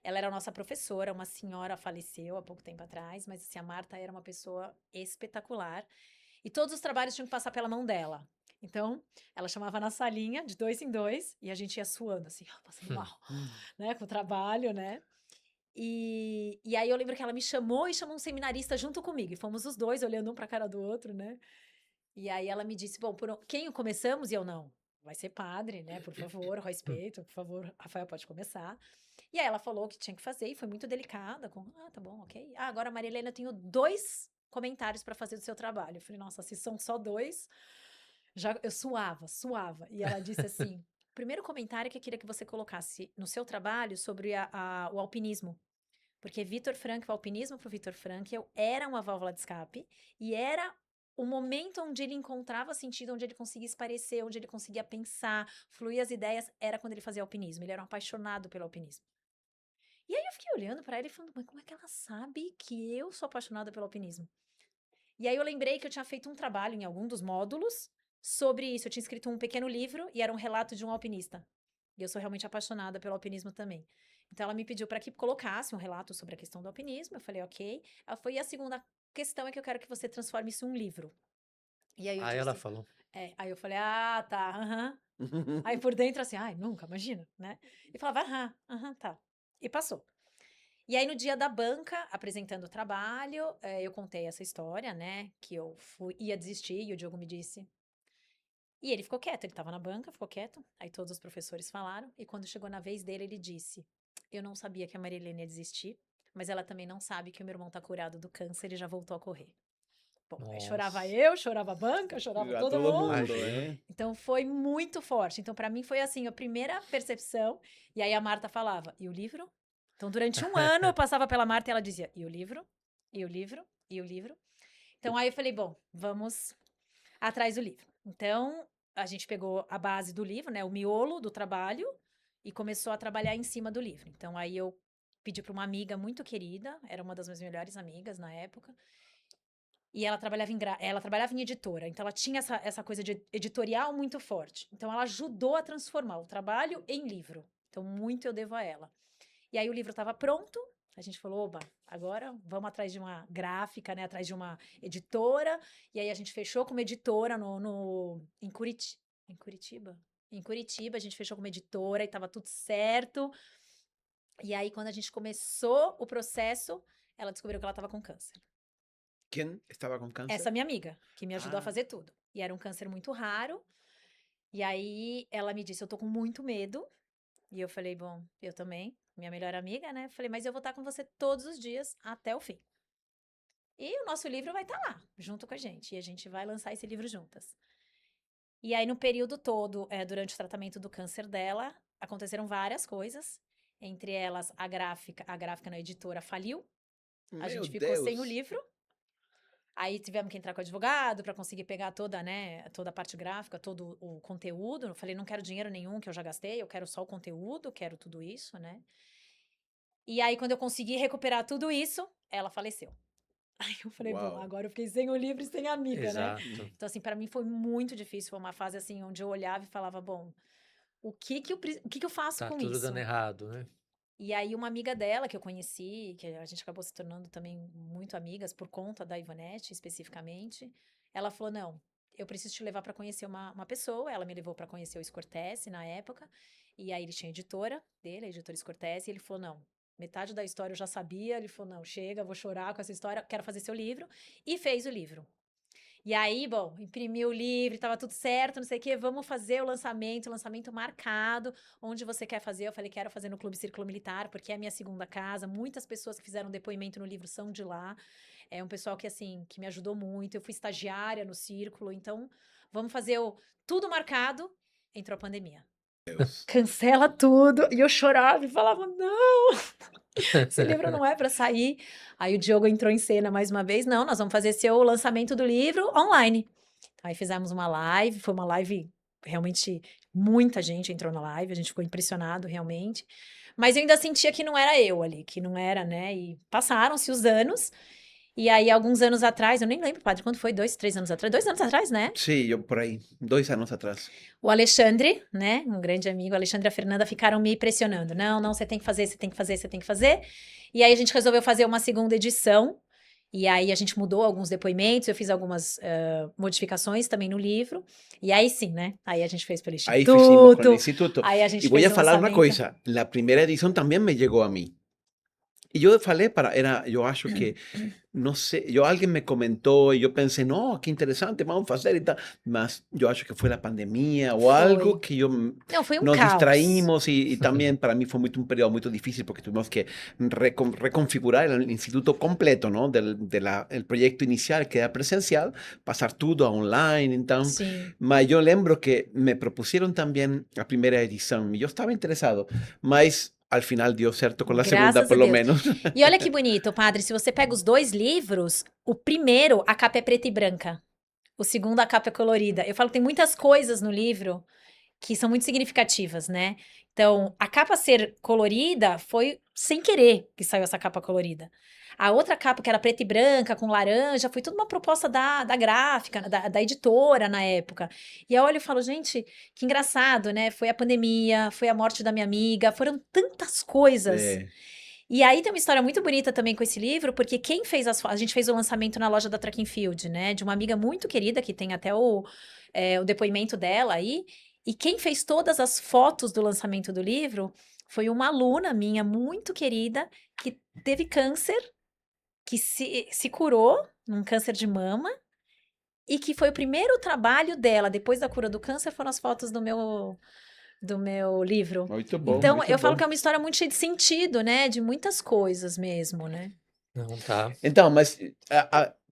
ela era nossa professora, uma senhora faleceu há pouco tempo atrás, mas assim, a Marta era uma pessoa espetacular. E todos os trabalhos tinham que passar pela mão dela. Então, ela chamava na salinha, de 2 em 2, e a gente ia suando, assim, passando mal, né, com o trabalho, né? E aí eu lembro que ela me chamou e chamou um seminarista junto comigo. E fomos os dois olhando um pra cara do outro, né? E aí ela me disse, bom, quem começamos? E eu, não, vai ser padre, né? Por favor, respeito, por favor, Rafael pode começar. E aí ela falou o que tinha que fazer e foi muito delicada, tá bom, ok. Agora, Maria Helena, eu tenho 2 comentários para fazer do seu trabalho. Eu falei, nossa, se são só 2, já eu suava. E ela disse assim, o primeiro comentário que eu queria que você colocasse no seu trabalho sobre o alpinismo. Porque Viktor Frankl, o alpinismo para o Viktor Frankl era uma válvula de escape e era o momento onde ele encontrava sentido, onde ele conseguia esparecer, onde ele conseguia pensar, fluir as ideias, era quando ele fazia alpinismo. Ele era um apaixonado pelo alpinismo. E aí eu fiquei olhando para ele e falando, mas como é que ela sabe que eu sou apaixonada pelo alpinismo? E aí eu lembrei que eu tinha feito um trabalho em algum dos módulos sobre isso. Eu tinha escrito um pequeno livro e era um relato de um alpinista. E eu sou realmente apaixonada pelo alpinismo também. Então ela me pediu para que colocasse um relato sobre a questão do alpinismo. Eu falei, ok. Ela foi, e a segunda questão é que eu quero que você transforme isso em um livro. E aí eu Aí ela disse, falou. aí eu falei, tá, aham. Aí por dentro assim, ai, nunca, imagina, né? E falava, aham, tá. E passou. E aí, no dia da banca, apresentando o trabalho, eu contei essa história, né? Que eu ia desistir e o Diogo me disse. E ele ficou quieto, ele estava na banca, ficou quieto. Aí todos os professores falaram. E quando chegou na vez dele, ele disse: eu não sabia que a Maria Helena ia desistir, mas ela também não sabe que o meu irmão tá curado do câncer e já voltou a correr. Bom, aí chorava Nossa, eu, chorava a banca, chorava A todo todo mundo. mundo, imagino. hein? Então foi muito forte. Então, para mim, foi assim, a primeira percepção. E aí a Marta falava: e o livro? Então, durante um ano, eu passava pela Marta e ela dizia: e o livro? E o livro? E o livro? Então, aí eu falei: bom, vamos atrás do livro. Então, a gente pegou a base do livro, né, o miolo do trabalho, e começou a trabalhar em cima do livro. Então, aí eu pedi para uma amiga muito querida, era uma das minhas melhores amigas na época, e ela trabalhava em editora, então ela tinha essa coisa de editorial muito forte. Então, ela ajudou a transformar o trabalho em livro. Então, muito eu devo a ela. E aí o livro estava pronto, a gente falou, oba, agora vamos atrás de uma gráfica, né, atrás de uma editora. E aí a gente fechou com uma editora em Curitiba. Em Curitiba, a gente fechou com uma editora e estava tudo certo. E aí, quando a gente começou o processo, ela descobriu que ela estava com câncer. Quem estava com câncer? Essa minha amiga, que me ajudou a Ah, fazer tudo. E era um câncer muito raro. E aí ela me disse: eu tô com muito medo. E eu falei: bom, eu também, minha melhor amiga, né? Falei: mas eu vou estar com você todos os dias até o fim. E o nosso livro vai estar lá, junto com a gente. E a gente vai lançar esse livro juntas. E aí, no período todo, durante o tratamento do câncer dela, aconteceram várias coisas. Entre elas, a gráfica na editora faliu. A meu gente ficou sem o Deus. livro. Aí tivemos que entrar com o advogado para conseguir pegar toda, né, toda a parte gráfica, todo o conteúdo. Eu falei, não quero dinheiro nenhum que eu já gastei, eu quero só o conteúdo, quero tudo isso, né? E aí, quando eu consegui recuperar tudo isso, ela faleceu. Aí eu falei, bom, Uau. agora eu fiquei sem o livro e sem a amiga, né? Exato. Então, assim, para mim foi muito difícil. Foi uma fase, assim, onde eu olhava e falava, bom, o que que eu faço Tá com tudo dando isso? errado, né? E aí, uma amiga dela que eu conheci, que a gente acabou se tornando também muito amigas por conta da Ivonete, especificamente, ela falou: não, eu preciso te levar para conhecer uma pessoa. Ela me levou para conhecer o Scortese na época, e aí ele tinha a editora dele, a editora Scortese, e ele falou: não, Metade da história eu já sabia. Ele falou, não, chega, vou chorar com essa história, quero fazer seu livro. E fez o livro. E aí, bom, imprimiu o livro, tava tudo certo, não sei o quê, vamos fazer o lançamento marcado. Onde você quer fazer? Eu falei, quero fazer no Clube Círculo Militar, porque é a minha segunda casa. Muitas pessoas que fizeram depoimento no livro são de lá. É um pessoal que, assim, que me ajudou muito. Eu fui estagiária no Círculo, então vamos fazer tudo marcado. Entrou a pandemia. Deus. Cancela tudo. E eu chorava e falava, não, esse livro não é para sair. Aí o Diogo entrou em cena mais uma vez. Não, nós vamos fazer seu lançamento do livro online. Aí fizemos uma live, foi uma live realmente, muita gente entrou na live, a gente ficou impressionado realmente. Mas eu ainda sentia que não era eu ali, que não era, né? E passaram-se os anos. E aí, alguns anos atrás, eu nem lembro, padre, quando foi? 2, 3 anos atrás? 2 anos atrás, né? Sí, yo por ahí, 2 años atrás. O Alexandre, né, um grande amigo, o Alexandre e a Fernanda ficaram me pressionando. Não, não, você tem que fazer, você tem que fazer, você tem que fazer. E aí a gente resolveu fazer uma segunda edição. E aí a gente mudou alguns depoimentos, eu fiz algumas modificações também no livro. E aí sim, né? Aí a gente fez pelo Ahí hicimos con el Instituto. instituto. Aí a gente Y voy fez a o falar una lançamento. cosa, la primera edición también me llegó a mí. Y yo falei yo acho que, no sé, alguien me comentó y yo pensé, no, qué interesante, vamos a hacer y tal. Mas yo acho que fue la pandemia o algo Foi. que yo Não, foi um nos caos. distraímos y también para mí fue un periodo muy difícil porque tuvimos que reconfigurar el instituto completo, ¿no? El proyecto inicial que era presencial, pasar todo a online, entonces. Sim. Mas yo lembro que me propusieron también la primera edición y yo estaba interesado, mas al final dio certo com a segunda, Graças a pelo Deus. menos. E olha que bonito, padre, se você pega os dois livros, o primeiro, a capa é preta e branca. O segundo, a capa é colorida. Eu falo que tem muitas coisas no livro que são muito significativas, né? Então, a capa ser colorida foi sem querer que saiu essa capa colorida. A outra capa, que era preta e branca, com laranja, foi tudo uma proposta da gráfica, da editora na época. E eu olho e falo, gente, que engraçado, né? Foi a pandemia, foi a morte da minha amiga, foram tantas coisas. É. E aí tem uma história muito bonita também com esse livro, porque quem fez a gente fez o lançamento na loja da Track and Field, né? De uma amiga muito querida, que tem até o depoimento dela aí. E quem fez todas as fotos do lançamento do livro foi uma aluna minha muito querida, que teve câncer, que se curou, um câncer de mama, e que foi o primeiro trabalho dela, depois da cura do câncer, foram as fotos do meu livro. Muito bom. Então, muito eu falo bom. que é uma história muito cheia de sentido, né? De muitas coisas mesmo, né? Não, tá. Então, mas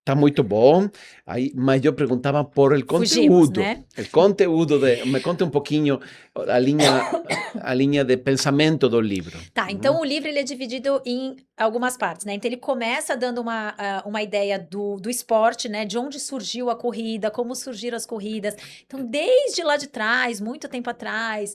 tá muito bom. Aí, mas eu perguntava por el Fugimos, conteúdo. né? El conteúdo me conta um pouquinho a linha de pensamento do livro. Tá, então o livro ele é dividido em algumas partes, né? Então ele começa dando uma ideia do esporte, né? De onde surgiu a corrida, como surgiram as corridas. Então, desde lá de trás, muito tempo atrás,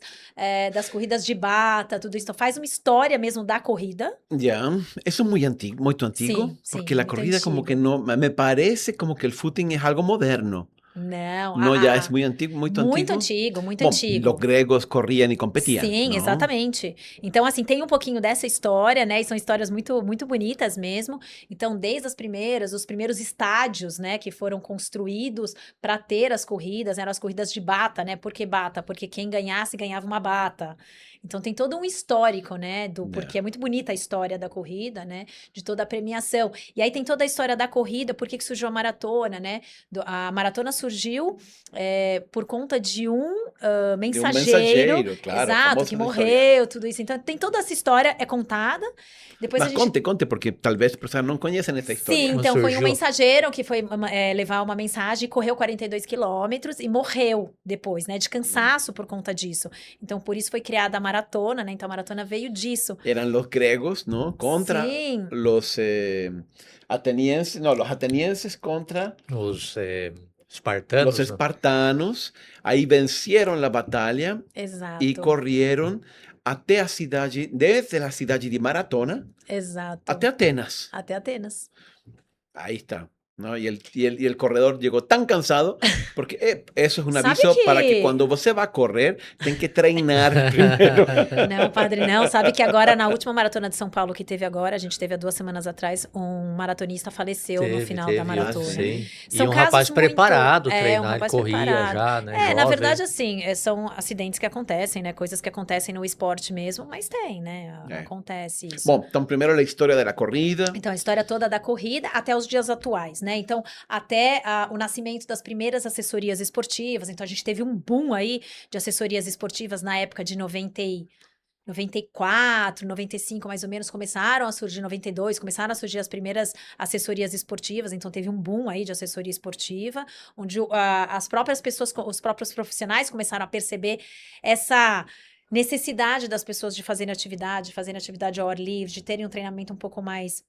das corridas de bata, tudo isso. Então, faz uma história mesmo da corrida. Já, isso é muito antigo, Sim, porque sim, a muito corrida como antigo. que não, me parece como que o footing é algo moderno. Não, Não, já é muito antigo, muito muito antigo. antigo, muito Bom, antigo. os gregos corriam e competiam. Sim, não? exatamente. Então, assim, tem um pouquinho dessa história, né? E são histórias muito, muito bonitas mesmo. Então, desde os primeiros estádios, né, que foram construídos para ter as corridas, eram as corridas de bata, né? Por que bata? Porque quem ganhasse ganhava uma bata. Então, tem todo um histórico, né? Porque é muito bonita a história da corrida, né? De toda a premiação. E aí tem toda a história da corrida, por que surgiu a maratona, né? A maratona surgiu por conta de um mensageiro, claro, exato, que morreu, tudo isso. Então, tem toda essa história, é contada. Depois Mas conte, porque talvez as pessoas não conhecem essa história. Sim, Como então foi um surgiu? mensageiro que foi levar uma mensagem, correu 42 quilômetros e morreu depois, né? De cansaço por conta disso. Então, por isso foi criada a maratona, né? Então, a maratona veio disso. Eram os gregos, não? Contra Sim. os atenienses, não, os atenienses contra Os espartanos. os espartanos. Aí venceram a batalha Exato. e correram até a cidade, desde a cidade de Maratona Exato. até Atenas. Até Atenas. Aí está. ¿no? Y el corredor llegó tan cansado, porque eso es un Sabe aviso para que que- cuando você va a correr, tem que treinar primeiro. Não, padre, não. Sabe que agora, na última maratona de São Paulo que teve agora, a gente teve há 2 semanas atrás, um maratonista faleceu no final da maratona. Sim. E São um casos rapaz muito- preparado, um treinar, ele rapaz corria preparado. já, né? Na jovem. verdade, assim, são acidentes que acontecem, né? Coisas que acontecem no esporte mesmo, mas tem, né? É. Acontece isso. Bom, então primeiro a história da corrida. Então, a história toda da corrida até os dias atuais, né? Então, até o nascimento das primeiras assessorias esportivas. Então, a gente teve um boom aí de assessorias esportivas na época de 94, 95, mais ou menos, começaram a surgir, 92, começaram a surgir as primeiras assessorias esportivas, então teve um boom aí de assessoria esportiva, onde as próprias pessoas, os próprios profissionais começaram a perceber essa necessidade das pessoas de fazerem atividade ao ar livre, de terem um treinamento um pouco mais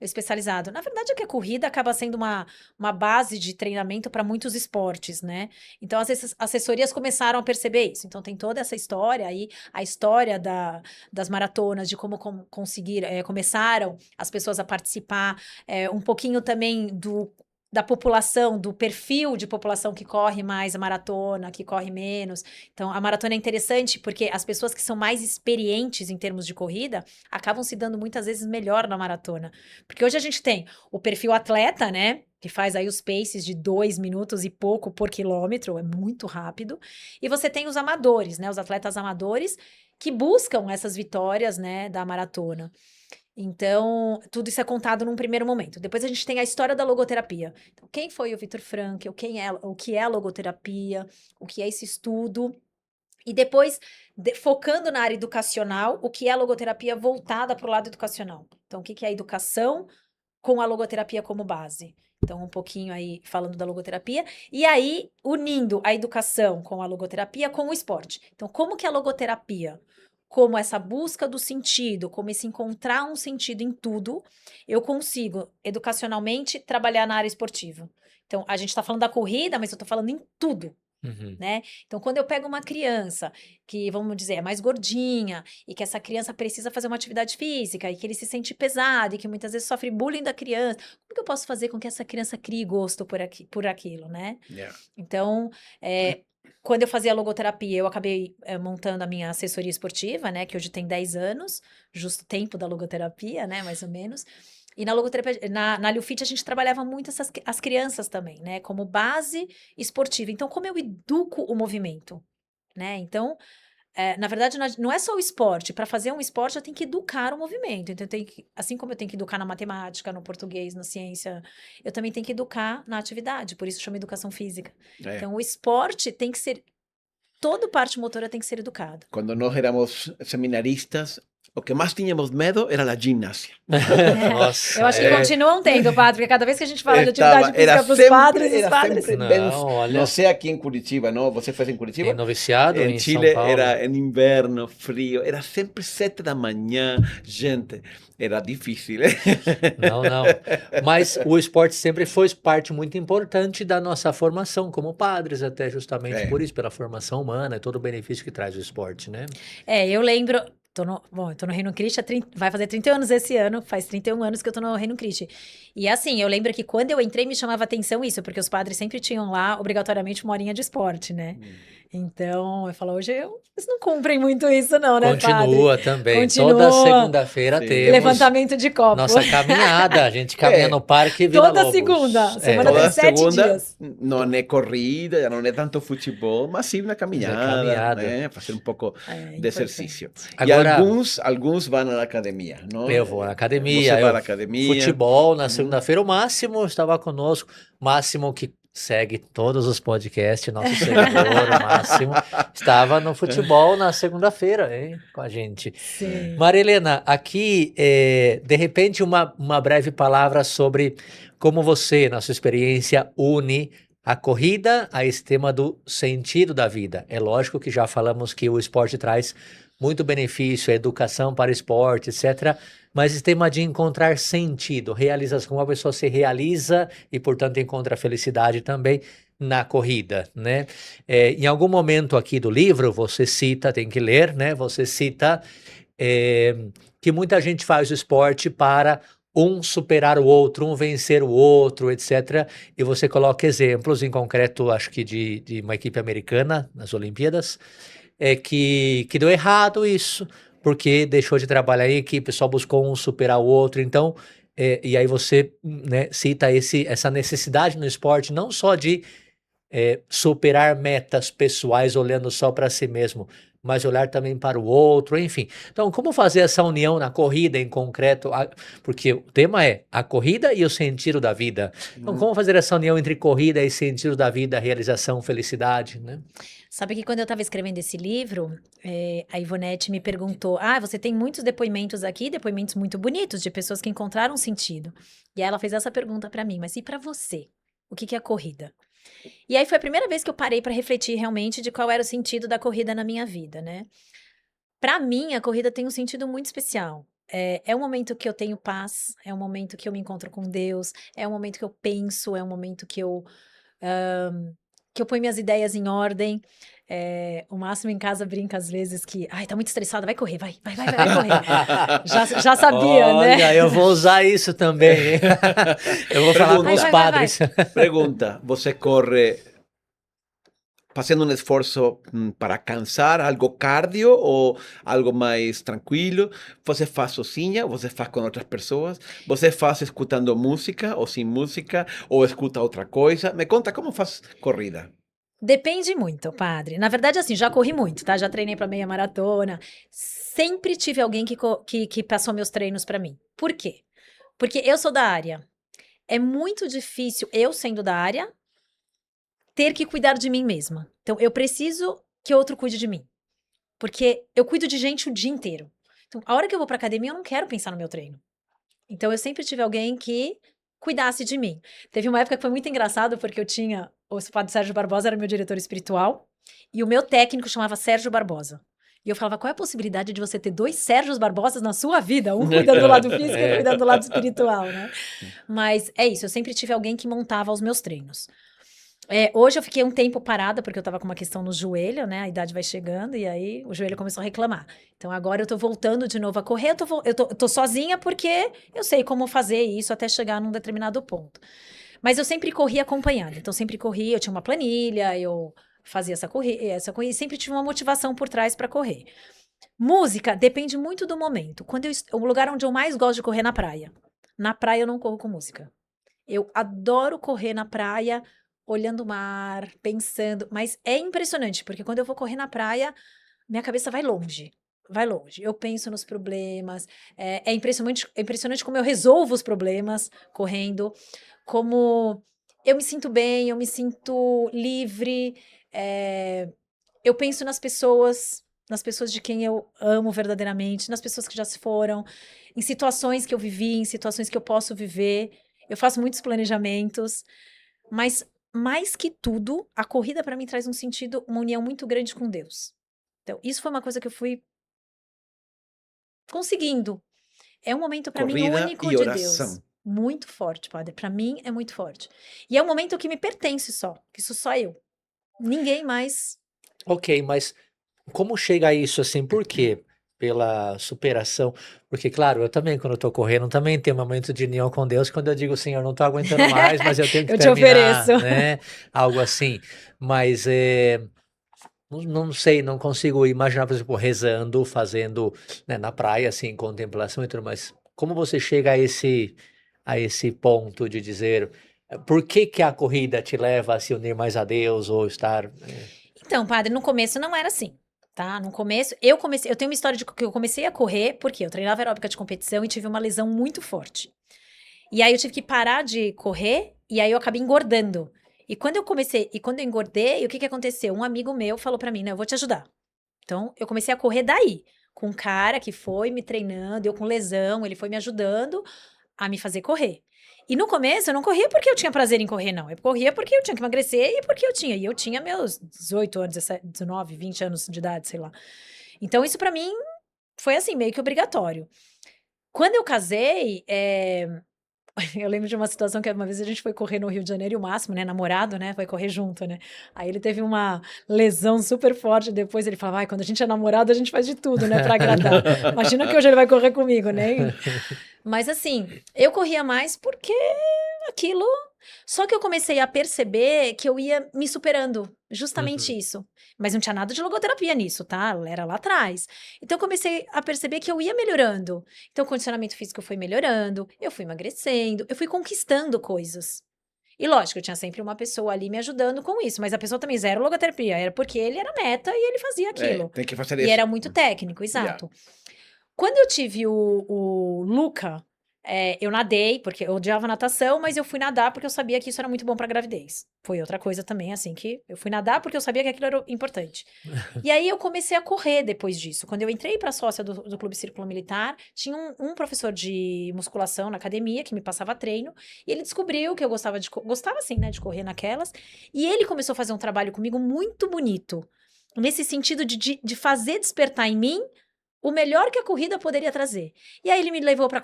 especializado. Na verdade, é que a corrida acaba sendo uma base de treinamento para muitos esportes, né? Então, as assessorias começaram a perceber isso. Então, tem toda essa história aí, a história das maratonas, de como começaram as pessoas a participar, um pouquinho também da população, do perfil de população que corre mais a maratona, que corre menos. Então, a maratona é interessante porque as pessoas que são mais experientes em termos de corrida acabam se dando muitas vezes melhor na maratona. Porque hoje a gente tem o perfil atleta, né? Que faz aí os paces de 2 minutos e pouco por quilômetro, é muito rápido. E você tem os amadores, né? Os atletas amadores que buscam essas vitórias, né? Da maratona. Então, tudo isso é contado num primeiro momento. Depois a gente tem a história da logoterapia. Então, quem foi o Viktor Frankl, o que é a logoterapia, o que é esse estudo. E depois, focando na área educacional, o que é a logoterapia voltada para o lado educacional. Então, o que é a educação com a logoterapia como base. Então, um pouquinho aí falando da logoterapia. E aí, unindo a educação com a logoterapia com o esporte. Então, como que a logoterapia, como essa busca do sentido, como esse encontrar um sentido em tudo, eu consigo, educacionalmente, trabalhar na área esportiva. Então, a gente está falando da corrida, mas eu estou falando em tudo, né? Então, quando eu pego uma criança que, vamos dizer, é mais gordinha e que essa criança precisa fazer uma atividade física e que ele se sente pesado e que muitas vezes sofre bullying da criança, como que eu posso fazer com que essa criança crie gosto por aquilo, né? Yeah. Então, quando eu fazia logoterapia, eu acabei montando a minha assessoria esportiva, né? Que hoje tem 10 anos, justo tempo da logoterapia, né? Mais ou menos. E na logoterapia, na Liufit, a gente trabalhava muito as crianças também, né? Como base esportiva. Então, como eu educo o movimento, né? Então, na verdade, não é só o esporte. Para fazer um esporte, eu tenho que educar o movimento. Então, assim como eu tenho que educar na matemática, no português, na ciência, eu também tenho que educar na atividade. Por isso chama educação física. Então, o esporte tem que ser... Toda parte motora tem que ser educada. Quando nós éramos seminaristas, o que mais tínhamos medo era a ginástica. Nossa, eu acho que continuam tendo, padre, porque cada vez que a gente fala de atividade física para os padres, os padres... Não sei aqui em Curitiba, não? Você fez em Curitiba? Em noviciado, em Chile São Paulo. era em inverno, frio, era sempre 7 da manhã, gente, era difícil. Não. Mas o esporte sempre foi parte muito importante da nossa formação como padres, até justamente por isso, pela formação humana e todo o benefício que traz o esporte, né? Eu lembro... eu tô no Reino Christi, vai fazer 31 anos esse ano, faz 31 anos que eu tô no Reino Christi. E assim, eu lembro que quando eu entrei me chamava atenção isso, porque os padres sempre tinham lá, obrigatoriamente, uma horinha de esporte, né? Então, eu falo, hoje eles não cumprem muito isso não, né, Continua padre? também. Continua. Toda segunda-feira temos levantamento de copo. nossa caminhada. A gente caminha no Parque Vila Toda Lobos. segunda. Semana Toda tem 7 segunda dias. não é corrida, já não é tanto futebol, mas sim uma caminhada, né? Fazer um pouco de exercício. Agora, e alguns vão à academia, não? Eu vou na academia. Você vai à academia. Futebol, na segunda-feira, o Máximo estava conosco. Máximo que segue todos os podcasts, nosso seguidor, o Máximo, estava no futebol na segunda-feira, hein, com a gente. Sim. Maria Helena, aqui, de repente, uma breve palavra sobre como você, na sua experiência, une a corrida a esse tema do sentido da vida. É lógico que já falamos que o esporte traz muito benefício, a educação para o esporte, etc., mas esse tema de encontrar sentido, realização, como a pessoa se realiza e, portanto, encontra felicidade também na corrida, né? Em algum momento aqui do livro, você cita, tem que ler, né? Você cita que muita gente faz o esporte para um superar o outro, um vencer o outro, etc. E você coloca exemplos, em concreto, acho que de uma equipe americana nas Olimpíadas, que deu errado isso, porque deixou de trabalhar em equipe, só buscou um superar o outro. Então, e aí você, né, cita essa necessidade no esporte, não só de superar metas pessoais olhando só para si mesmo, mas olhar também para o outro, enfim. Então, como fazer essa união na corrida em concreto? Porque o tema é a corrida e o sentido da vida. Então, como fazer essa união entre corrida e sentido da vida, realização, felicidade, né? Sabe que quando eu estava escrevendo esse livro, a Ivonete me perguntou: Ah, você tem muitos depoimentos aqui, depoimentos muito bonitos de pessoas que encontraram sentido. E aí ela fez essa pergunta para mim: Mas e para você? O que é a corrida? E aí foi a primeira vez que eu parei para refletir realmente de qual era o sentido da corrida na minha vida, né? Para mim, a corrida tem um sentido muito especial. É um momento que eu tenho paz, é um momento que eu me encontro com Deus, é um momento que eu penso, é um momento que eu ponho minhas ideias em ordem. O Máximo em casa brinca às vezes que, ai, tá muito estressada, vai correr, vai correr. Já sabia, né? Olha, eu vou usar isso também, hein? Eu vou falar com os Vai. padres. Pergunta, você corre fazendo um esforço para cansar, algo cardio ou algo mais tranquilo? Você faz sozinha, você faz com outras pessoas? Você faz escutando música ou sem música? Ou escuta outra coisa? Me conta como faz corrida. Depende muito, padre. Na verdade, assim, já corri muito, tá? Já treinei para meia maratona. Sempre tive alguém que passou meus treinos para mim. Por quê? Porque eu sou da área. É muito difícil, eu sendo da área, ter que cuidar de mim mesma. Então, eu preciso que outro cuide de mim. Porque eu cuido de gente o dia inteiro. Então, a hora que eu vou pra academia, eu não quero pensar no meu treino. Então, eu sempre tive alguém que cuidasse de mim. Teve uma época que foi muito engraçado, porque eu tinha. O padre Sérgio Barbosa era meu diretor espiritual, e o meu técnico chamava Sérgio Barbosa. E eu falava, qual é a possibilidade de você ter dois Sérgios Barbosas na sua vida? Um cuidando do lado físico e cuidando do lado espiritual, né? Mas é isso, eu sempre tive alguém que montava os meus treinos. Hoje eu fiquei um tempo parada, porque eu tava com uma questão no joelho, né? A idade vai chegando e aí o joelho começou a reclamar. Então agora eu tô voltando de novo a correr, eu tô sozinha porque eu sei como fazer isso até chegar num determinado ponto. Mas eu sempre corri acompanhada. Então sempre corri, eu tinha uma planilha, eu fazia essa corrida, e sempre tive uma motivação por trás para correr. Música depende muito do momento. O lugar onde eu mais gosto de correr é na praia. Na praia eu não corro com música. Eu adoro correr na praia, olhando o mar, pensando, mas é impressionante, porque quando eu vou correr na praia, minha cabeça vai longe. Vai longe. Eu penso nos problemas. É impressionante como eu resolvo os problemas correndo, como eu me sinto bem, eu me sinto livre. Eu penso nas pessoas de quem eu amo verdadeiramente, nas pessoas que já se foram, em situações que eu vivi, em situações que eu posso viver. Eu faço muitos planejamentos, mas mais que tudo, a corrida para mim traz um sentido, uma união muito grande com Deus. Então, isso foi uma coisa que eu fui conseguindo. É um momento para mim Corrida único e de Deus. oração. Muito forte, padre. Para mim é muito forte. E é um momento que me pertence só, que sou só eu. Ninguém mais. Ok, mas como chega a isso assim? Por quê? Pela superação. Porque, claro, eu também, quando eu tô correndo, também tenho um momento de união com Deus, quando eu digo, Senhor, não tô aguentando mais, mas eu tenho que Eu te terminar, ofereço. né? Algo assim. Mas não sei, não consigo imaginar, por exemplo, rezando, fazendo, né, na praia, assim, em contemplação e tudo mais. Como você chega a esse ponto de dizer, por que que a corrida te leva a se unir mais a Deus ou estar... Então, padre, no começo não era assim, tá? No começo, eu tenho uma história de que eu comecei a correr porque eu treinava aeróbica de competição e tive uma lesão muito forte. E aí eu tive que parar de correr e aí eu acabei engordando. E quando eu engordei, o que que aconteceu? Um amigo meu falou pra mim, né, eu vou te ajudar. Então, eu comecei a correr daí, com um cara que foi me treinando, eu com lesão, ele foi me ajudando a me fazer correr. E no começo eu não corria porque eu tinha prazer em correr, não. Eu corria porque eu tinha que emagrecer e porque eu tinha. E eu tinha meus 18 anos, 17, 19, 20 anos de idade, sei lá. Então, isso pra mim foi assim, meio que obrigatório. Quando eu casei, Eu lembro de uma situação que uma vez a gente foi correr no Rio de Janeiro e o Máximo, né, namorado, né, vai correr junto, né. Aí ele teve uma lesão super forte, depois ele falava: "Ai, quando a gente é namorado, a gente faz de tudo, né, pra agradar. Imagina que hoje ele vai correr comigo, né". Mas assim, eu corria mais porque aquilo só que eu comecei a perceber que eu ia me superando, justamente Uhum. isso. Mas não tinha nada de logoterapia nisso, tá, era lá atrás. Então eu comecei a perceber que eu ia melhorando. Então o condicionamento físico foi melhorando, eu fui emagrecendo, eu fui conquistando coisas. E lógico, eu tinha sempre uma pessoa ali me ajudando com isso, mas a pessoa também zero logoterapia, era porque ele era meta e ele fazia aquilo. Tem que fazer E isso. era muito técnico, Ya. exato. Quando eu tive o Luca, eu nadei, porque eu odiava natação, mas eu fui nadar porque eu sabia que isso era muito bom pra gravidez. Foi outra coisa também, assim, que eu fui nadar porque eu sabia que aquilo era importante. E aí eu comecei a correr depois disso. Quando eu entrei pra sócia do Clube Círculo Militar, tinha um professor de musculação na academia que me passava treino, e ele descobriu que eu gostava gostava assim, né, de correr naquelas, e ele começou a fazer um trabalho comigo muito bonito, nesse sentido de fazer despertar em mim o melhor que a corrida poderia trazer. E aí ele me levou para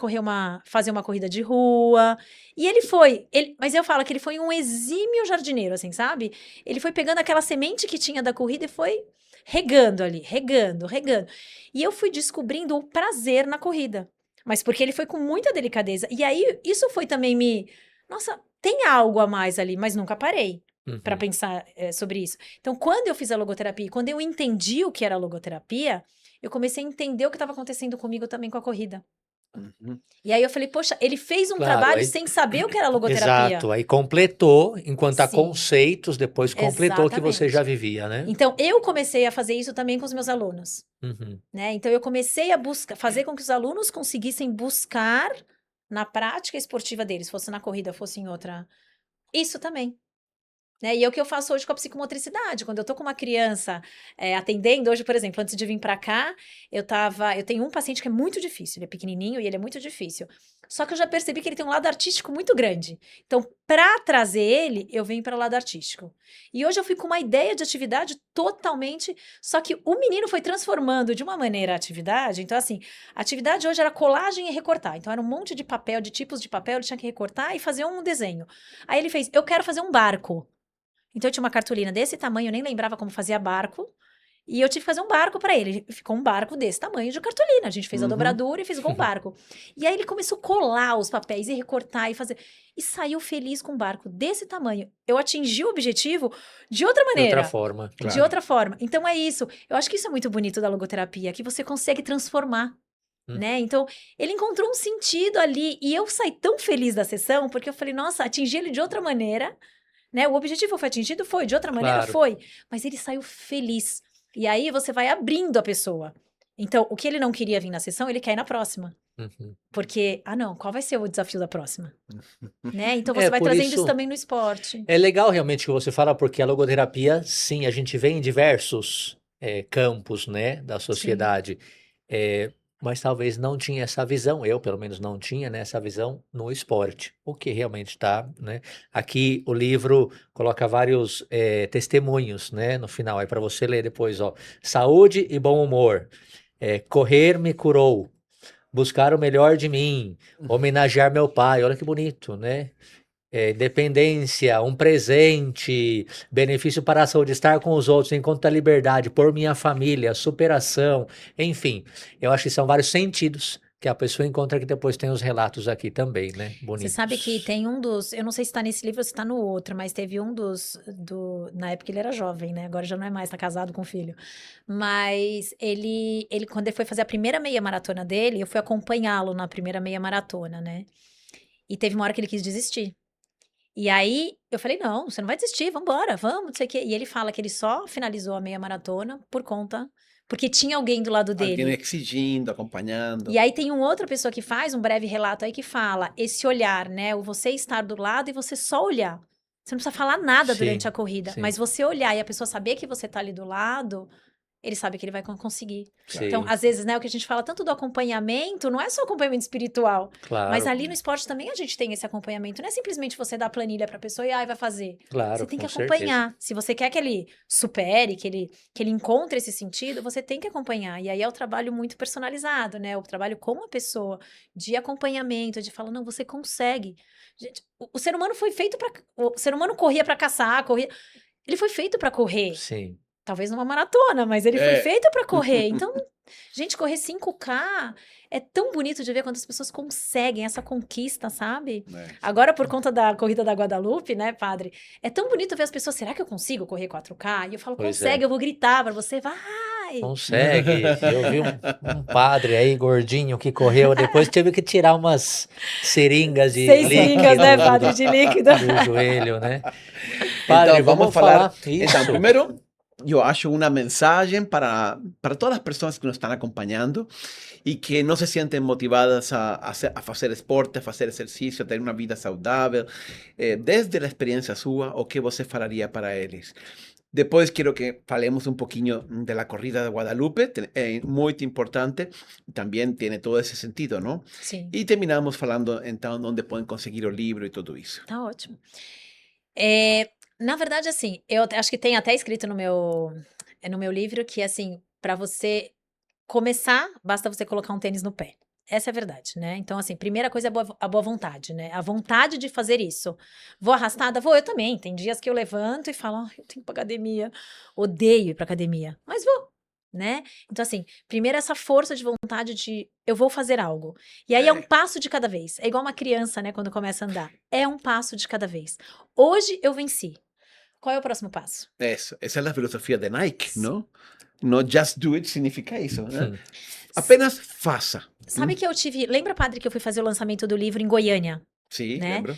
fazer uma corrida de rua, e mas eu falo que ele foi um exímio jardineiro, assim, sabe? Ele foi pegando aquela semente que tinha da corrida e foi regando ali, regando, regando. E eu fui descobrindo o prazer na corrida, mas porque ele foi com muita delicadeza. E aí isso foi também nossa, tem algo a mais ali, mas nunca parei para Uhum. pensar sobre isso. Então, quando eu fiz a logoterapia, quando eu entendi o que era logoterapia, eu comecei a entender o que estava acontecendo comigo também com a corrida. Uhum. E aí eu falei, poxa, ele fez um Claro, trabalho aí sem saber o que era logoterapia. exato, aí completou, enquanto a Sim, conceitos, depois completou o que você já exatamente. vivia, né? Então, eu comecei a fazer isso também com os meus alunos, Uhum. né? Então, eu comecei a fazer com que os alunos conseguissem buscar na prática esportiva deles, fosse na corrida, fosse em outra, isso também. Né, e é o que eu faço hoje com a psicomotricidade, quando eu tô com uma criança, atendendo hoje, por exemplo, antes de vir pra cá, eu tenho um paciente que é muito difícil, ele é pequenininho e ele é muito difícil. Só que eu já percebi que ele tem um lado artístico muito grande. Então, pra trazer ele, eu venho para o lado artístico. E hoje eu fui com uma ideia de atividade totalmente, só que o menino foi transformando de uma maneira a atividade, então assim, a atividade hoje era colagem e recortar. Então era um monte de papel, de tipos de papel, ele tinha que recortar e fazer um desenho. Aí ele fez: "Eu quero fazer um barco". Então eu tinha uma cartolina desse tamanho, eu nem lembrava como fazia barco, e eu tive que fazer um barco para ele. Ficou um barco desse tamanho de cartolina. A gente fez a Uhum. dobradura e fez igual um barco. E aí ele começou a colar os papéis e recortar e fazer. E saiu feliz com um barco desse tamanho. Eu atingi o objetivo de outra De outra maneira. forma, De Claro. outra forma. Então é isso. Eu acho que isso é muito bonito da logoterapia, que você consegue transformar. uhum. Né? Então, ele encontrou um sentido ali. E eu saí tão feliz da sessão, porque eu falei, nossa, atingi ele de outra maneira, né, o objetivo foi atingido? Foi. De outra maneira? Claro. Foi. Mas ele saiu feliz. E aí você vai abrindo a pessoa. Então, o que ele não queria vir na sessão, ele quer ir na próxima. Uhum. Porque, não, qual vai ser o desafio da próxima? Né? Então você É, vai por trazendo isso isso também no esporte. é legal realmente que você fala, porque a logoterapia, sim, a gente vê em diversos campos, né, da Sim. sociedade, mas talvez não tinha essa visão, eu pelo menos não tinha, né, essa visão no esporte, o que realmente está, né? Aqui o livro coloca vários testemunhos, né, no final, aí para você ler depois, ó, saúde e bom humor, correr me curou, buscar o melhor de mim, homenagear meu pai, olha que bonito, né? Dependência, um presente, benefício para a saúde, estar com os outros, encontro da liberdade, por minha família, superação, enfim, eu acho que são vários sentidos que a pessoa encontra que depois tem os relatos aqui também, né? Você sabe que Bonitos. tem um dos, eu não sei se tá nesse livro ou se tá no outro, mas teve um na época ele era jovem, né? Agora já não é mais, tá casado com filho. Mas quando ele foi fazer a primeira meia maratona dele, eu fui acompanhá-lo na primeira meia maratona, né? E teve uma hora que ele quis desistir. E aí eu falei: "Não, você não vai desistir, vamos embora, vamos, não sei o quê". E ele fala que ele só finalizou a meia maratona porque tinha alguém do lado Alguém dele. exigindo, E acompanhando. aí tem uma outra pessoa que faz um breve relato aí que fala esse olhar, né, o você estar do lado e você só olhar. Você não precisa falar nada durante Sim, a corrida, sim. mas você olhar e a pessoa saber que você tá ali do lado, ele sabe que ele vai conseguir. Então, Sim, às vezes, né, o que a gente fala tanto do acompanhamento, não é só acompanhamento espiritual, mas claro, ali no esporte também a gente tem esse acompanhamento. Não é simplesmente você dar a planilha para a pessoa e vai fazer. Você claro, tem que com certeza. acompanhar. Se você quer que ele supere, que ele encontre esse sentido, você tem que acompanhar. E aí é o trabalho muito personalizado, né? O trabalho com a pessoa, de acompanhamento, de falar, não, você consegue. Gente, o ser humano foi feito para. O ser humano corria para caçar, corria. Ele foi feito para correr. Sim. Talvez numa maratona, mas ele foi É. feito para correr. Então, gente, correr 5K é tão bonito de ver quando as pessoas conseguem essa conquista, sabe? É. Agora, por conta da corrida da Guadalupe, né, padre? É tão bonito ver as pessoas, será que eu consigo correr 4K? E eu falo, Pois consegue, é. eu vou gritar para você, vai! Consegue. Eu vi um padre aí, gordinho, que correu, depois teve que tirar umas seringas de 6 seringas, né, líquido padre, de líquido. do joelho, né? Padre, Então, vamos falar Então, isso. primeiro, eu acho uma mensagem para todas as pessoas que nos estão acompanhando e que não se sentem motivadas a fazer esporte, a fazer exercício, a ter uma vida saudável. Desde a experiência sua, o que você falaria para eles? Depois quero que falemos um pouquinho da corrida de Guadalupe, é muito importante, também tem todo esse sentido, não? Sim, E terminamos falando, então, onde podem conseguir o livro e tudo isso. tá ótimo. Na verdade, assim, eu acho que tem até escrito no meu livro que, assim, para você começar, basta você colocar um tênis no pé. Essa é a verdade, né? Então, assim, primeira coisa é a boa vontade, né? A vontade de fazer isso. Vou arrastada? Vou, eu também. Tem dias que eu levanto e falo, eu tenho que ir pra academia. Odeio ir pra academia, mas vou, né? Então, assim, primeiro essa força de vontade de eu vou fazer algo. E aí é um passo de cada vez. É igual uma criança, né, quando começa a andar. É um passo de cada vez. Hoje eu venci. Qual é o próximo passo? Essa é a filosofia de Nike, não? No just do it significa isso, né? Hum, Apenas faça. Sabe que eu tive. Lembra, padre, que eu fui fazer o lançamento do livro em Goiânia? Sim, Né? lembro.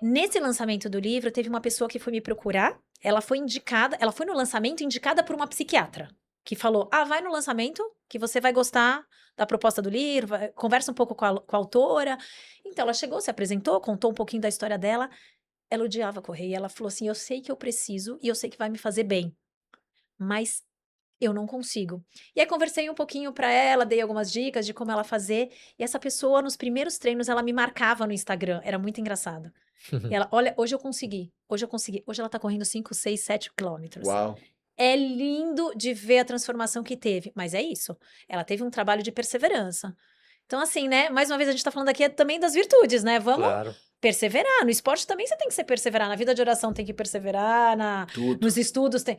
Nesse lançamento do livro, teve uma pessoa que foi me procurar. Ela foi no lançamento indicada por uma psiquiatra. Que falou: ah, vai no lançamento, que você vai gostar da proposta do livro, conversa um pouco com a autora. Então, ela chegou, se apresentou, contou um pouquinho da história dela. Ela odiava correr e ela falou assim: eu sei que eu preciso e eu sei que vai me fazer bem, mas eu não consigo. E aí conversei um pouquinho pra ela, dei algumas dicas de como ela fazer. E essa pessoa, nos primeiros treinos, ela me marcava no Instagram. Era muito engraçado. E ela, olha, hoje eu consegui. Hoje eu consegui. Hoje ela tá correndo 5, 6, 7 quilômetros. Uau. É lindo de ver a transformação que teve. Mas é isso. Ela teve um trabalho de perseverança. Então, assim, né? Mais uma vez, a gente tá falando aqui também das virtudes, né? Vamos claro. perseverar. No esporte também você tem que ser perseverar. Na vida de oração tem que perseverar. Tudo. Nos estudos tem.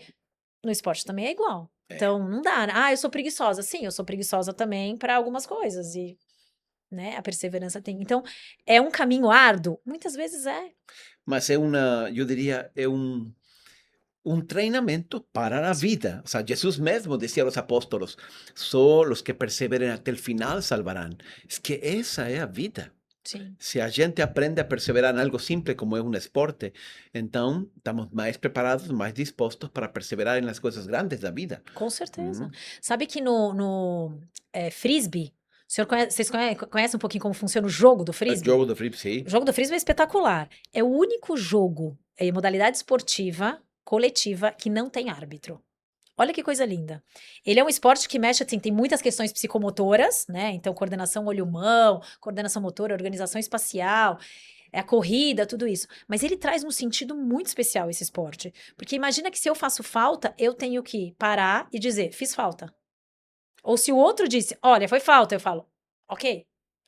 No esporte também é igual. Então, não dá, né? Ah, eu sou preguiçosa. Sim, eu sou preguiçosa também para algumas coisas. E, né, a perseverança tem. Então, é um caminho árduo? Muitas vezes é. Mas eu diria, é um treinamento para a vida. O sea, Jesus mesmo dizia aos apóstolos, só os que perseverem até o final salvarão. É que essa é a vida. Sim, Se a gente aprende a perseverar em algo simples como é um esporte, então estamos mais preparados, mais dispostos para perseverar nas coisas grandes da vida. com certeza. Hum. Sabe que no frisbee, vocês conhecem um pouquinho como funciona o jogo do O frisbee? jogo do flip, sim. O jogo do frisbee é espetacular. É o único jogo, modalidade esportiva, coletiva, que não tem árbitro. Olha que coisa linda. Ele é um esporte que mexe, assim, tem muitas questões psicomotoras, né? Então, coordenação olho-mão, coordenação motora, organização espacial, a corrida, tudo isso. Mas ele traz um sentido muito especial esse esporte. Porque imagina que se eu faço falta, eu tenho que parar e dizer, fiz falta. Ou se o outro disse, olha, foi falta, eu falo, ok,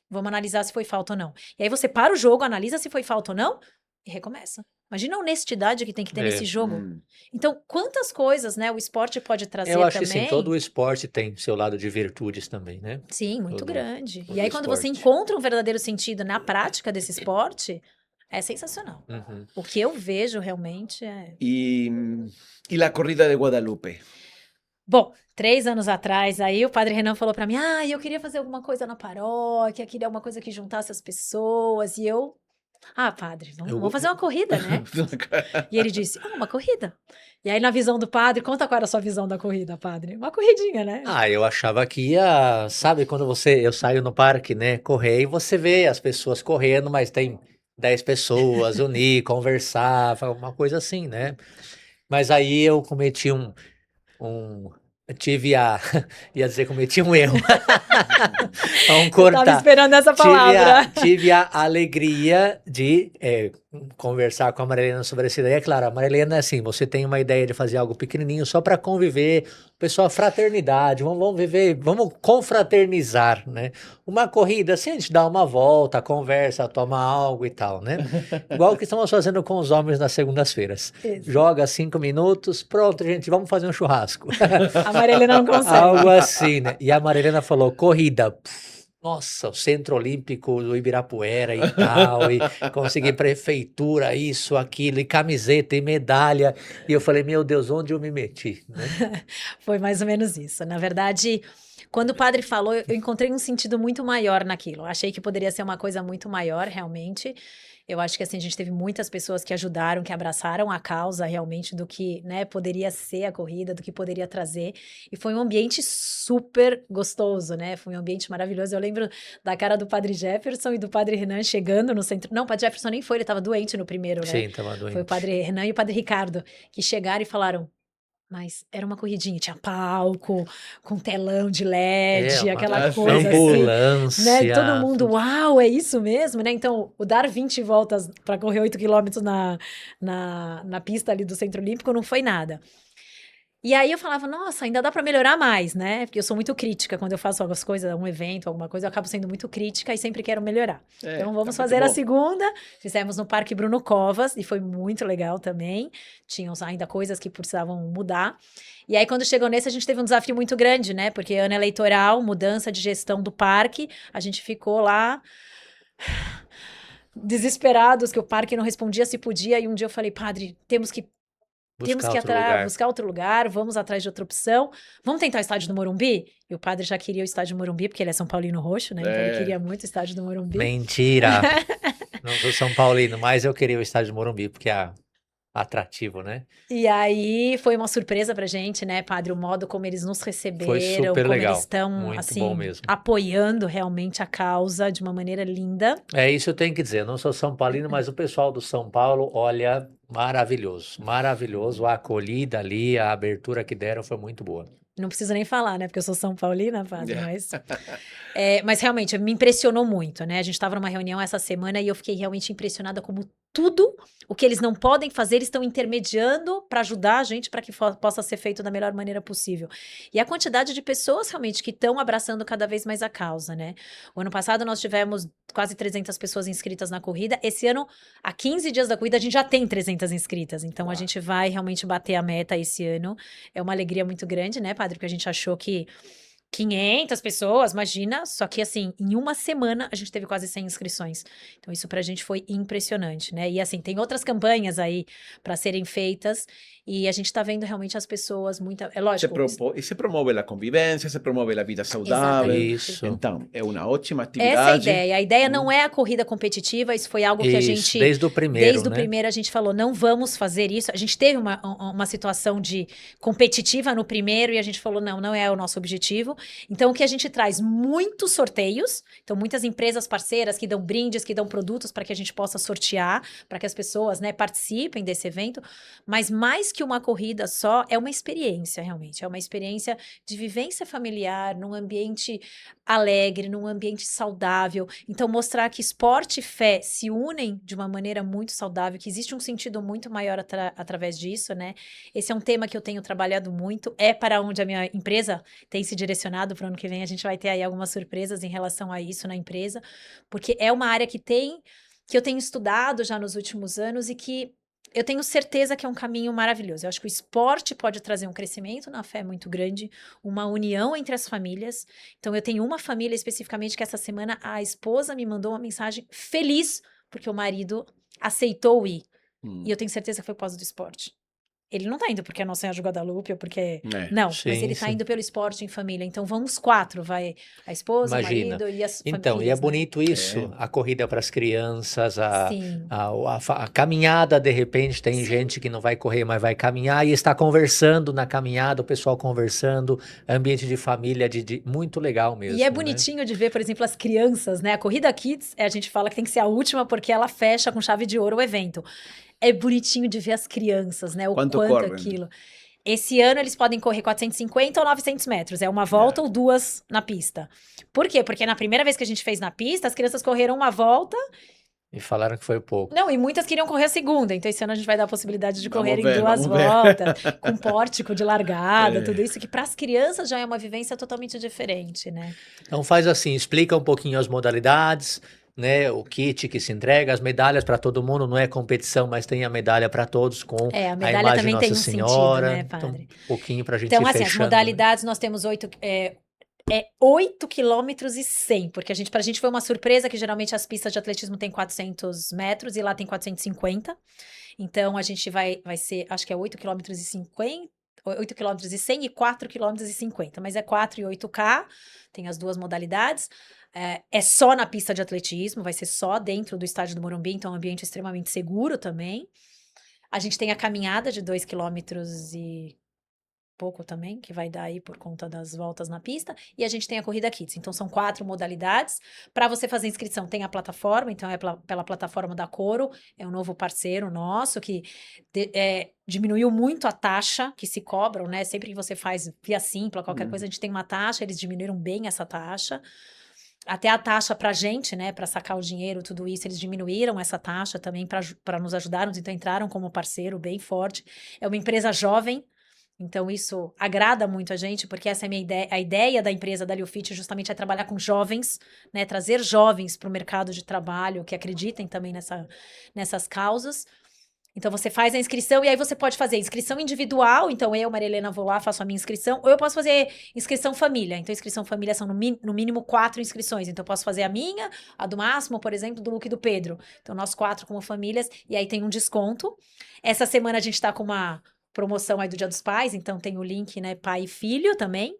vamos analisar se foi falta ou não. E aí você para o jogo, analisa se foi falta ou não e recomeça. Imagina a honestidade que tem que ter nesse jogo. Hum. Então, quantas coisas, né, o esporte pode trazer Eu acho que também? sim, todo o esporte tem seu lado de virtudes também, né? Sim, muito todo- grande. todo E aí, quando você esporte. encontra um verdadeiro sentido na prática desse esporte, é sensacional. Uhum. O que eu vejo realmente é. E a corrida de Guadalupe. Bom, 3 anos atrás, aí o padre Renan falou pra mim: ah, eu queria fazer alguma coisa na paróquia, queria alguma coisa que juntasse as pessoas. E eu, ah, padre, vamos fazer uma corrida, né? E ele disse: ah, uma corrida. E aí, na visão do padre, conta qual era a sua visão da corrida, padre. Uma corridinha, né? Ah, eu achava que ia, sabe, quando eu saio no parque, né, correr e você vê as pessoas correndo, mas tem 10 pessoas, unir, conversar, uma coisa assim, né? Mas aí eu cometi um ia dizer, cometi um erro. Vamos Eu tava cortar. esperando essa palavra. Tive a alegria de conversar com a Marilena sobre essa ideia. Claro, a Marilena é assim, você tem uma ideia de fazer algo pequenininho só para conviver, pessoal, fraternidade, vamos viver, vamos confraternizar, né? Uma corrida, assim, a gente dá uma volta, conversa, toma algo e tal, né? Igual o que estamos fazendo com os homens nas segundas-feiras. Isso. Joga 5 minutos, pronto, gente, vamos fazer um churrasco. A Marilena não consegue. Algo assim, né? E a Marilena falou, corrida, nossa, o Centro Olímpico do Ibirapuera e tal, e consegui prefeitura, isso, aquilo, e camiseta, e medalha. E eu falei, meu Deus, onde eu me meti, né? Foi mais ou menos isso. Na verdade, quando o padre falou, eu encontrei um sentido muito maior naquilo. Achei que poderia ser uma coisa muito maior, realmente. Eu acho que assim, a gente teve muitas pessoas que ajudaram, que abraçaram a causa realmente do que, né, poderia ser a corrida, do que poderia trazer. E foi um ambiente super gostoso, né? Foi um ambiente maravilhoso. Eu lembro da cara do padre Jefferson e do padre Renan chegando no centro. Não, o padre Jefferson nem foi, ele estava doente no primeiro, né? Sim, tava Foi o doente. padre Renan e o padre Ricardo que chegaram e falaram. Mas era uma corridinha, tinha palco, com telão de LED, aquela coisa assim, ambulância. né? Todo mundo, uau, é isso mesmo, né? Então, o dar 20 voltas para correr 8 quilômetros na pista ali do Centro Olímpico não foi nada. E aí eu falava, nossa, ainda dá para melhorar mais, né? Porque eu sou muito crítica quando eu faço algumas coisas, um evento, alguma coisa, eu acabo sendo muito crítica e sempre quero melhorar. Então vamos fazer a segunda. Fizemos no Parque Bruno Covas e foi muito legal também. Tinham ainda coisas que precisavam mudar. E aí quando chegou nesse a gente teve um desafio muito grande, né? Porque ano eleitoral, mudança de gestão do parque, a gente ficou lá desesperados que o parque não respondia se podia e um dia eu falei, padre, temos que buscar outro lugar, vamos atrás de outra opção. Vamos tentar o estádio do Morumbi? E o padre já queria o estádio do Morumbi, porque ele é São Paulino roxo, né? Então ele queria muito o estádio do Morumbi. Mentira! Não sou São Paulino, mas eu queria o estádio do Morumbi, porque é atrativo, né? E aí foi uma surpresa pra gente, né, padre? O modo como eles nos receberam, Foi super como legal. eles estão, Muito assim, bom mesmo. apoiando realmente a causa de uma maneira linda. É isso eu tenho que dizer. Eu não sou São Paulino, mas o pessoal do São Paulo, olha, maravilhoso. Maravilhoso. A acolhida ali, a abertura que deram foi muito boa. Não preciso nem falar, né? Porque eu sou São Paulina, padre, mas realmente me impressionou muito, né? A gente estava numa reunião essa semana e eu fiquei realmente impressionada como tudo o que eles não podem fazer, eles estão intermediando para ajudar a gente para que possa ser feito da melhor maneira possível. E a quantidade de pessoas realmente que estão abraçando cada vez mais a causa, né? O ano passado nós tivemos quase 300 pessoas inscritas na corrida. Esse ano, há 15 dias da corrida, a gente já tem 300 inscritas. Então, a gente vai realmente bater a meta esse ano. É uma alegria muito grande, né, padre? Porque a gente achou que 500 pessoas, imagina, só que assim, em uma semana a gente teve quase 100 inscrições. Então isso pra gente foi impressionante, né? E assim, tem outras campanhas aí para serem feitas e a gente tá vendo realmente as pessoas é lógico. Se promove a convivência, se promove a vida saudável. Isso. Então, é uma ótima atividade. Essa é a ideia. A ideia não é a corrida competitiva, isso foi algo que a gente... Desde o primeiro, Desde o primeiro a gente falou, não vamos fazer isso. A gente teve uma situação de competitiva no primeiro e a gente falou, não é o nosso objetivo. Então, o que a gente traz? Muitos sorteios. Então, muitas empresas parceiras que dão brindes, que dão produtos para que a gente possa sortear, para que as pessoas, né, participem desse evento. Mas mais que uma corrida só, é uma experiência, realmente. É uma experiência de vivência familiar, num ambiente alegre, num ambiente saudável. Então, mostrar que esporte e fé se unem de uma maneira muito saudável, que existe um sentido muito maior através disso, né? Esse é um tema que eu tenho trabalhado muito, é para onde a minha empresa tem se direcionado. Para o ano que vem a gente vai ter aí algumas surpresas em relação a isso na empresa, porque é uma área que eu tenho estudado já nos últimos anos e que eu tenho certeza que é um caminho maravilhoso. Eu acho que o esporte pode trazer um crescimento na fé muito grande, uma união entre as famílias. Então, eu tenho uma família especificamente que essa semana a esposa me mandou uma mensagem feliz porque o marido aceitou ir. E eu tenho certeza que foi por causa do esporte. Ele não tá indo porque a Nossa Senhora de Guadalupe ou porque... Não, sim, mas ele tá indo pelo esporte em família. Então, vamos 4, vai a esposa, imagina, o marido e as famílias. Então, e é bonito, né? Isso, a corrida para as crianças, a caminhada, de repente, tem gente que não vai correr, mas vai caminhar e está conversando na caminhada, o pessoal conversando, ambiente de família, muito legal mesmo. E é bonitinho, né, de ver, por exemplo, as crianças, né? A Corrida Kids, a gente fala que tem que ser a última porque ela fecha com chave de ouro o evento. É bonitinho de ver as crianças, né? O quanto aquilo. esse ano eles podem correr 450 ou 900 metros. É uma volta ou duas na pista. Por quê? Porque na primeira vez que a gente fez na pista, as crianças correram uma volta. E falaram que foi pouco. Não, e muitas queriam correr a segunda. Então esse ano a gente vai dar a possibilidade de correr em duas vamos ver. voltas, com pórtico de largada, tudo isso, que para as crianças já é uma vivência totalmente diferente, né? Então faz assim, explica um pouquinho as modalidades, né? O kit que se entrega, as medalhas para todo mundo, não é competição, mas tem a medalha para todos com A a medalha imagem de também Nossa tem um sentido, Senhora. né, Então, padre? um pouquinho para a gente Então, ir assim, as fechando, né? modalidades, nós temos 8 quilômetros e 100, porque pra gente foi uma surpresa que geralmente as pistas de atletismo tem 400 metros e lá tem 450. Então, a gente vai ser, acho que é 8 quilômetros e 50, 8 quilômetros e 100 e 4 quilômetros e 50, mas é 4 e 8K, tem as duas modalidades. É só na pista de atletismo, vai ser só dentro do estádio do Morumbi, então é um ambiente extremamente seguro também. A gente tem a caminhada de 2 quilômetros e pouco também, que vai dar aí por conta das voltas na pista, e a gente tem a corrida kids. Então são 4 modalidades. Para você fazer inscrição tem a plataforma, então é pela plataforma da Coro, é um novo parceiro nosso que diminuiu muito a taxa que se cobram, né? Sempre que você faz via Simpla, qualquer coisa, a gente tem uma taxa, eles diminuíram bem essa taxa. Até a taxa para a gente, né, para sacar o dinheiro, tudo isso, eles diminuíram essa taxa também para nos ajudar, então entraram como parceiro bem forte. É uma empresa jovem, então isso agrada muito a gente, porque essa é a minha ideia. A ideia da empresa da Liofit justamente é trabalhar com jovens, né, trazer jovens para o mercado de trabalho, que acreditem também nessas causas. Então você faz a inscrição e aí você pode fazer inscrição individual, então eu, Maria Helena, vou lá, faço a minha inscrição, ou eu posso fazer inscrição família. Então inscrição família são no mínimo 4 inscrições, então eu posso fazer a minha, a do Máximo, por exemplo, do Luke e do Pedro. Então nós 4 como famílias, e aí tem um desconto. Essa semana a gente tá com uma promoção aí do Dia dos Pais, então tem o link, né, pai e filho também.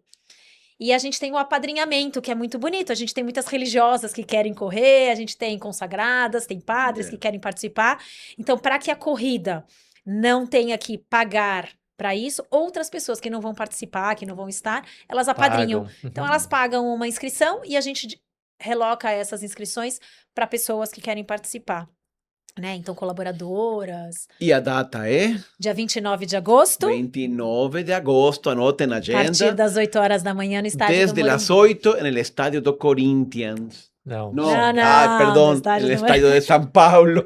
E a gente tem o apadrinhamento, que é muito bonito. A gente tem muitas religiosas que querem correr, a gente tem consagradas, tem padres que querem participar. Então, para que a corrida não tenha que pagar para isso, outras pessoas que não vão participar, que não vão estar, elas apadrinham. Pagam. Então, elas pagam uma inscrição e a gente reloca essas inscrições para pessoas que querem participar. Né? Então, colaboradoras. E a data é? Dia 29 de agosto. 29 de agosto, anotem na A agenda. partir das 8 horas da manhã no estádio Desde do Morumbi. las 8 en el estadio do Corinthians. Não. No, No, no, ah, perdón, no estádio el do estadio de São Paulo.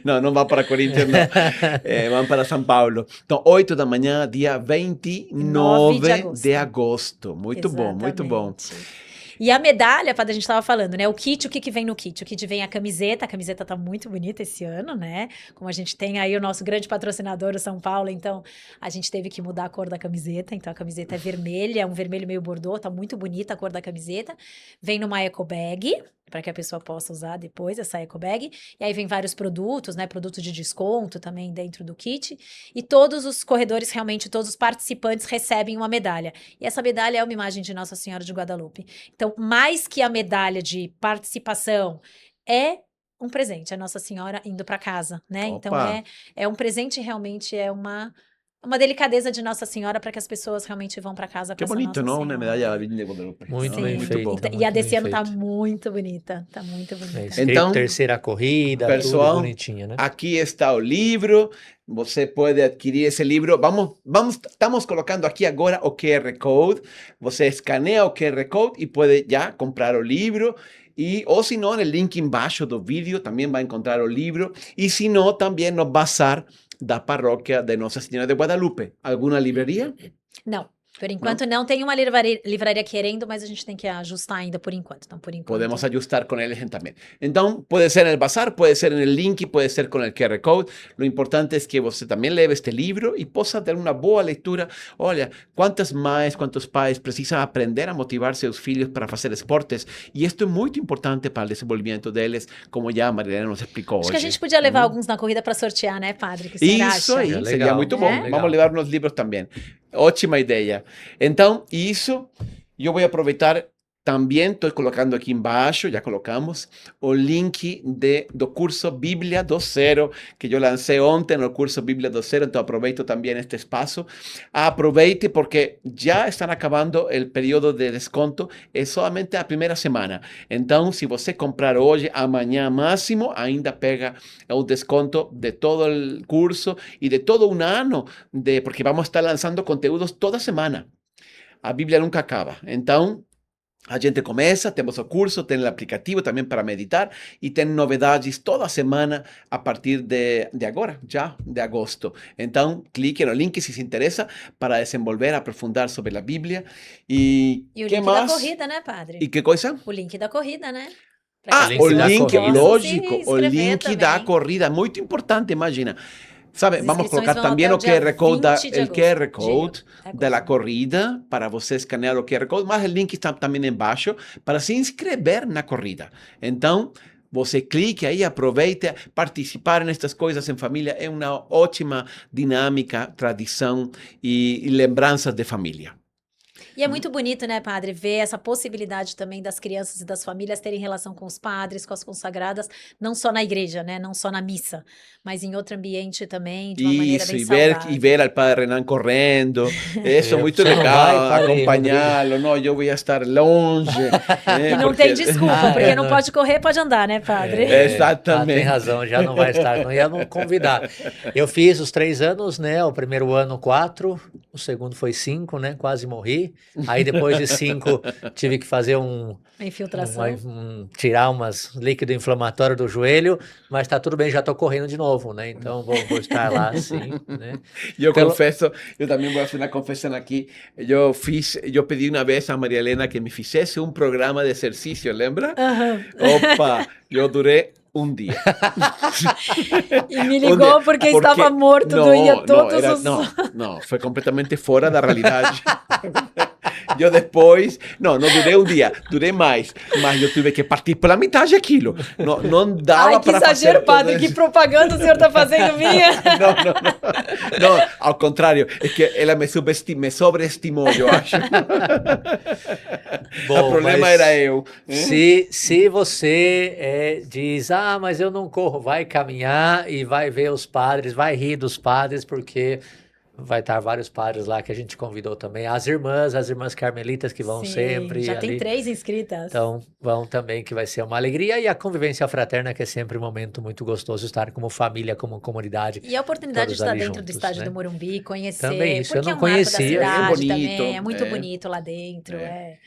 No va para Corinthians, no. Van para São Paulo. Então, 8 da manhã, dia 29 de agosto. Muito bom, muito bom. Exatamente. E a medalha, Padre, a gente estava falando, né? O que vem no kit? O kit vem a camiseta tá muito bonita esse ano, né? Como a gente tem aí o nosso grande patrocinador, o São Paulo, então a gente teve que mudar a cor da camiseta, então a camiseta é vermelha, é um vermelho meio bordô, tá muito bonita a cor da camiseta. Vem numa eco bag, para que a pessoa possa usar depois essa eco bag. E aí vem vários produtos, né? Produto de desconto também dentro do kit. E todos os corredores, realmente, todos os participantes recebem uma medalha. E essa medalha é uma imagem de Nossa Senhora de Guadalupe. Então, mais que a medalha de participação, é um presente, é Nossa Senhora indo para casa, né? Opa. Então, é um presente, realmente é uma delicadeza de Nossa Senhora para que as pessoas realmente vão para casa com Que essa bonito, Nossa não? Senhora. Uma medalha da Virgem de Guadalupe. Muito Sim. bem Muito feito. bom. Tá E a muito desse bem ano tá feito. muito bonita, tá muito bonita. Escrito Então, terceira corrida, pessoal, tudo bonitinho, né? Aqui está o livro. Você pode adquirir esse livro. Estamos colocando aqui agora o QR Code. Você escaneia o QR Code e pode já comprar o livro. O se não, no link embaixo do vídeo também vai encontrar o livro. E se não, também no bazar da paróquia de Nossa Senhora de Guadalupe. Alguma livraria? Não, por enquanto não tem uma livraria querendo, mas a gente tem que ajustar ainda por enquanto. Então, por enquanto. Podemos ajustar con eles también. Então, puede ser en el bazar, puede ser en el link, puede ser con el QR Code. Lo importante es que você también leve este libro y possa ter una boa leitura. Olha, quantas mães, quantos pais precisam aprender a motivar seus filhos para fazer esportes. E isto é muito importante para o desenvolvimento deles, como já a Marilena nos explicou Acho hoje. que a gente podia levar alguns na corrida para sortear, né, Padre? Que você Isso acha? aí, É seria legal, muito bom. né? Vamos levar uns livros também. Ótima ideia. Então, isso, eu vou aproveitar Também estou colocando aqui embaixo, já colocamos, o link do curso Bíblia do Zero, que eu lancei ontem no curso Bíblia do Zero, então aproveito também este espaço. Aproveite porque já estão acabando o período de desconto, é somente a primeira semana. Então, se você comprar hoje, amanhã máximo, ainda pega o desconto de todo o curso e de todo um ano, porque vamos estar lançando conteúdos toda semana. A Bíblia nunca acaba. Então, a gente começa, temos o curso, tem o aplicativo também para meditar e tem novidades toda semana a partir de agora, já de agosto. Então, clique no link se interessa para desenvolver, aprofundar sobre a Bíblia. E E o que link mais? da corrida, né, padre? E que coisa? O link da corrida, né? Pra Ah, quem o link da link, corrida. lógico, Se o inscrever link da também. corrida, muito importante, imagina. Sabe, As vamos inscrições colocar vão também até o o dia QR Code, 20 de el agosto. QR Code De da agosto. corrida, para você escanear o QR Code, mas o link está também embaixo para se inscrever na corrida. Então, você clique aí, aproveite, participar nestas coisas em família é uma ótima dinâmica, tradição e lembranças de família. E é muito bonito, né, padre, ver essa possibilidade também das crianças e das famílias terem relação com os padres, com as consagradas, não só na igreja, né, não só na missa, mas em outro ambiente também, de uma maneira Isso, bem e ver saudável. ao padre Renan correndo, isso é muito Você não vai, legal, padre Rodrigo? acompanhá-lo, não, eu vou estar longe, E não porque... tem desculpa, Ah, porque é, não não- pode correr, pode andar, né, padre? Tem Exatamente. razão, já não vai estar, não ia me convidar. Eu fiz os 3 anos, né? O primeiro ano 4, o segundo foi 5, né? Quase morri. Aí depois de 5 tive que fazer A infiltração. tirar umas líquido inflamatório do joelho, mas tá tudo bem, já tô correndo de novo, né? Então vou estar lá, sim, né? Eu Pelo- confesso, eu também vou fazer uma confissão aqui. Eu pedi uma vez a Maria Helena que me fizesse um programa de exercício, lembra? Aham. Opa, eu durei um dia. E me ligou porque estava morto, não, doía não, todos era, os... não, foi completamente fora da realidade. Eu depois, não durei um dia, durei mais, mas eu tive que partir pela metade aquilo. Não dava Ai, que para fazer exagero, todo padre, que isso. propaganda o senhor está fazendo minha? Não, ao contrário, é que ela me sobreestimou, eu acho. Bom, O problema mas era eu. Se você diz, mas eu não corro, vai caminhar e vai ver os padres, vai rir dos padres, porque vai estar vários padres lá que a gente convidou também. As irmãs carmelitas que vão Sim, sempre já tem ali. 3 inscritas. Então, vão também, que vai ser uma alegria. E a convivência fraterna, que é sempre um momento muito gostoso estar como família, como comunidade. E a oportunidade todos de estar ali dentro do juntos, estádio né? do Morumbi, conhecer, Também isso, eu porque não é um marco da conhecia. É cidade bonito, também, é muito é. bonito lá dentro, É.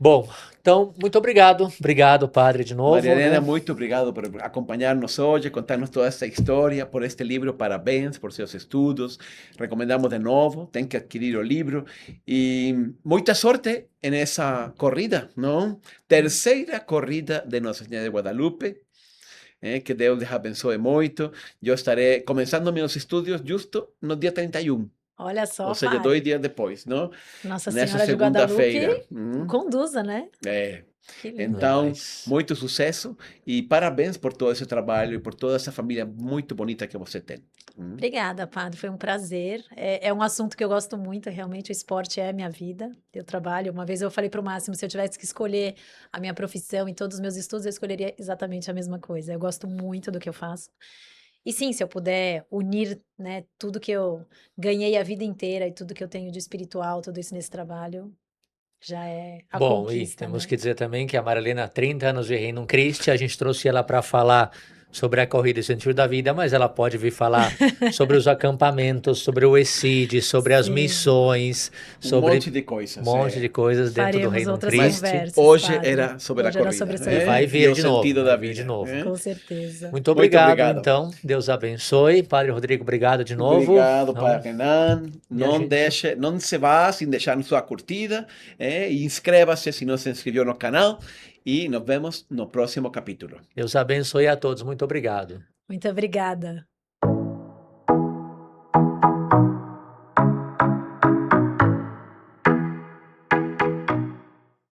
Bom, então, muito obrigado. Obrigado, padre, de novo, Maria Helena, né? muito obrigado por acompanhar-nos hoje, contar-nos toda essa história, por este livro. Parabéns por seus estudos. Recomendamos de novo, tem que adquirir o livro. E muita sorte nessa corrida, não? Terceira corrida de Nossa Senhora de Guadalupe. Que Deus les abençoe muito. Eu estarei começando meus estudos justo no dia 31. Olha só, Ou seja, padre. 2 dias depois, não? Nossa Nessa Senhora de segunda-feira. Guadalupe conduza, né? É. Que lindo. Então, Demais. muito sucesso e parabéns por todo esse trabalho e por toda essa família muito bonita que você tem. Obrigada, padre, foi um prazer. É um assunto que eu gosto muito, realmente o esporte é a minha vida. Eu trabalho, uma vez eu falei para o Máximo, se eu tivesse que escolher a minha profissão em todos os meus estudos, eu escolheria exatamente a mesma coisa. Eu gosto muito do que eu faço. E sim, se eu puder unir, né, tudo que eu ganhei a vida inteira e tudo que eu tenho de espiritual, tudo isso nesse trabalho, já é a Bom, e conquista, temos né? que dizer também que a Marilena, há 30 anos de Reino Cristo, a gente trouxe ela para falar sobre a corrida e o sentido da vida, mas ela pode vir falar sobre os acampamentos, sobre o ECID, sobre as Sim. missões, sobre monte de coisas. um monte de coisas dentro do Faremos Reino outras Cristo. conversas, Hoje padre. era sobre Hoje a era corrida. sobre essa E vai vir E o de novo, sentido vai da vir vida. de novo. Com certeza. Muito obrigado, obrigado. então. Deus abençoe. Padre Rodrigo, obrigado de novo. Obrigado, Então, Padre Renan. e a Não gente- deixe, não se vá sem deixar sua curtida. E inscreva-se se não se inscreveu no canal. E nos vemos no próximo capítulo. Deus abençoe a todos. Muito obrigado. Muito obrigada.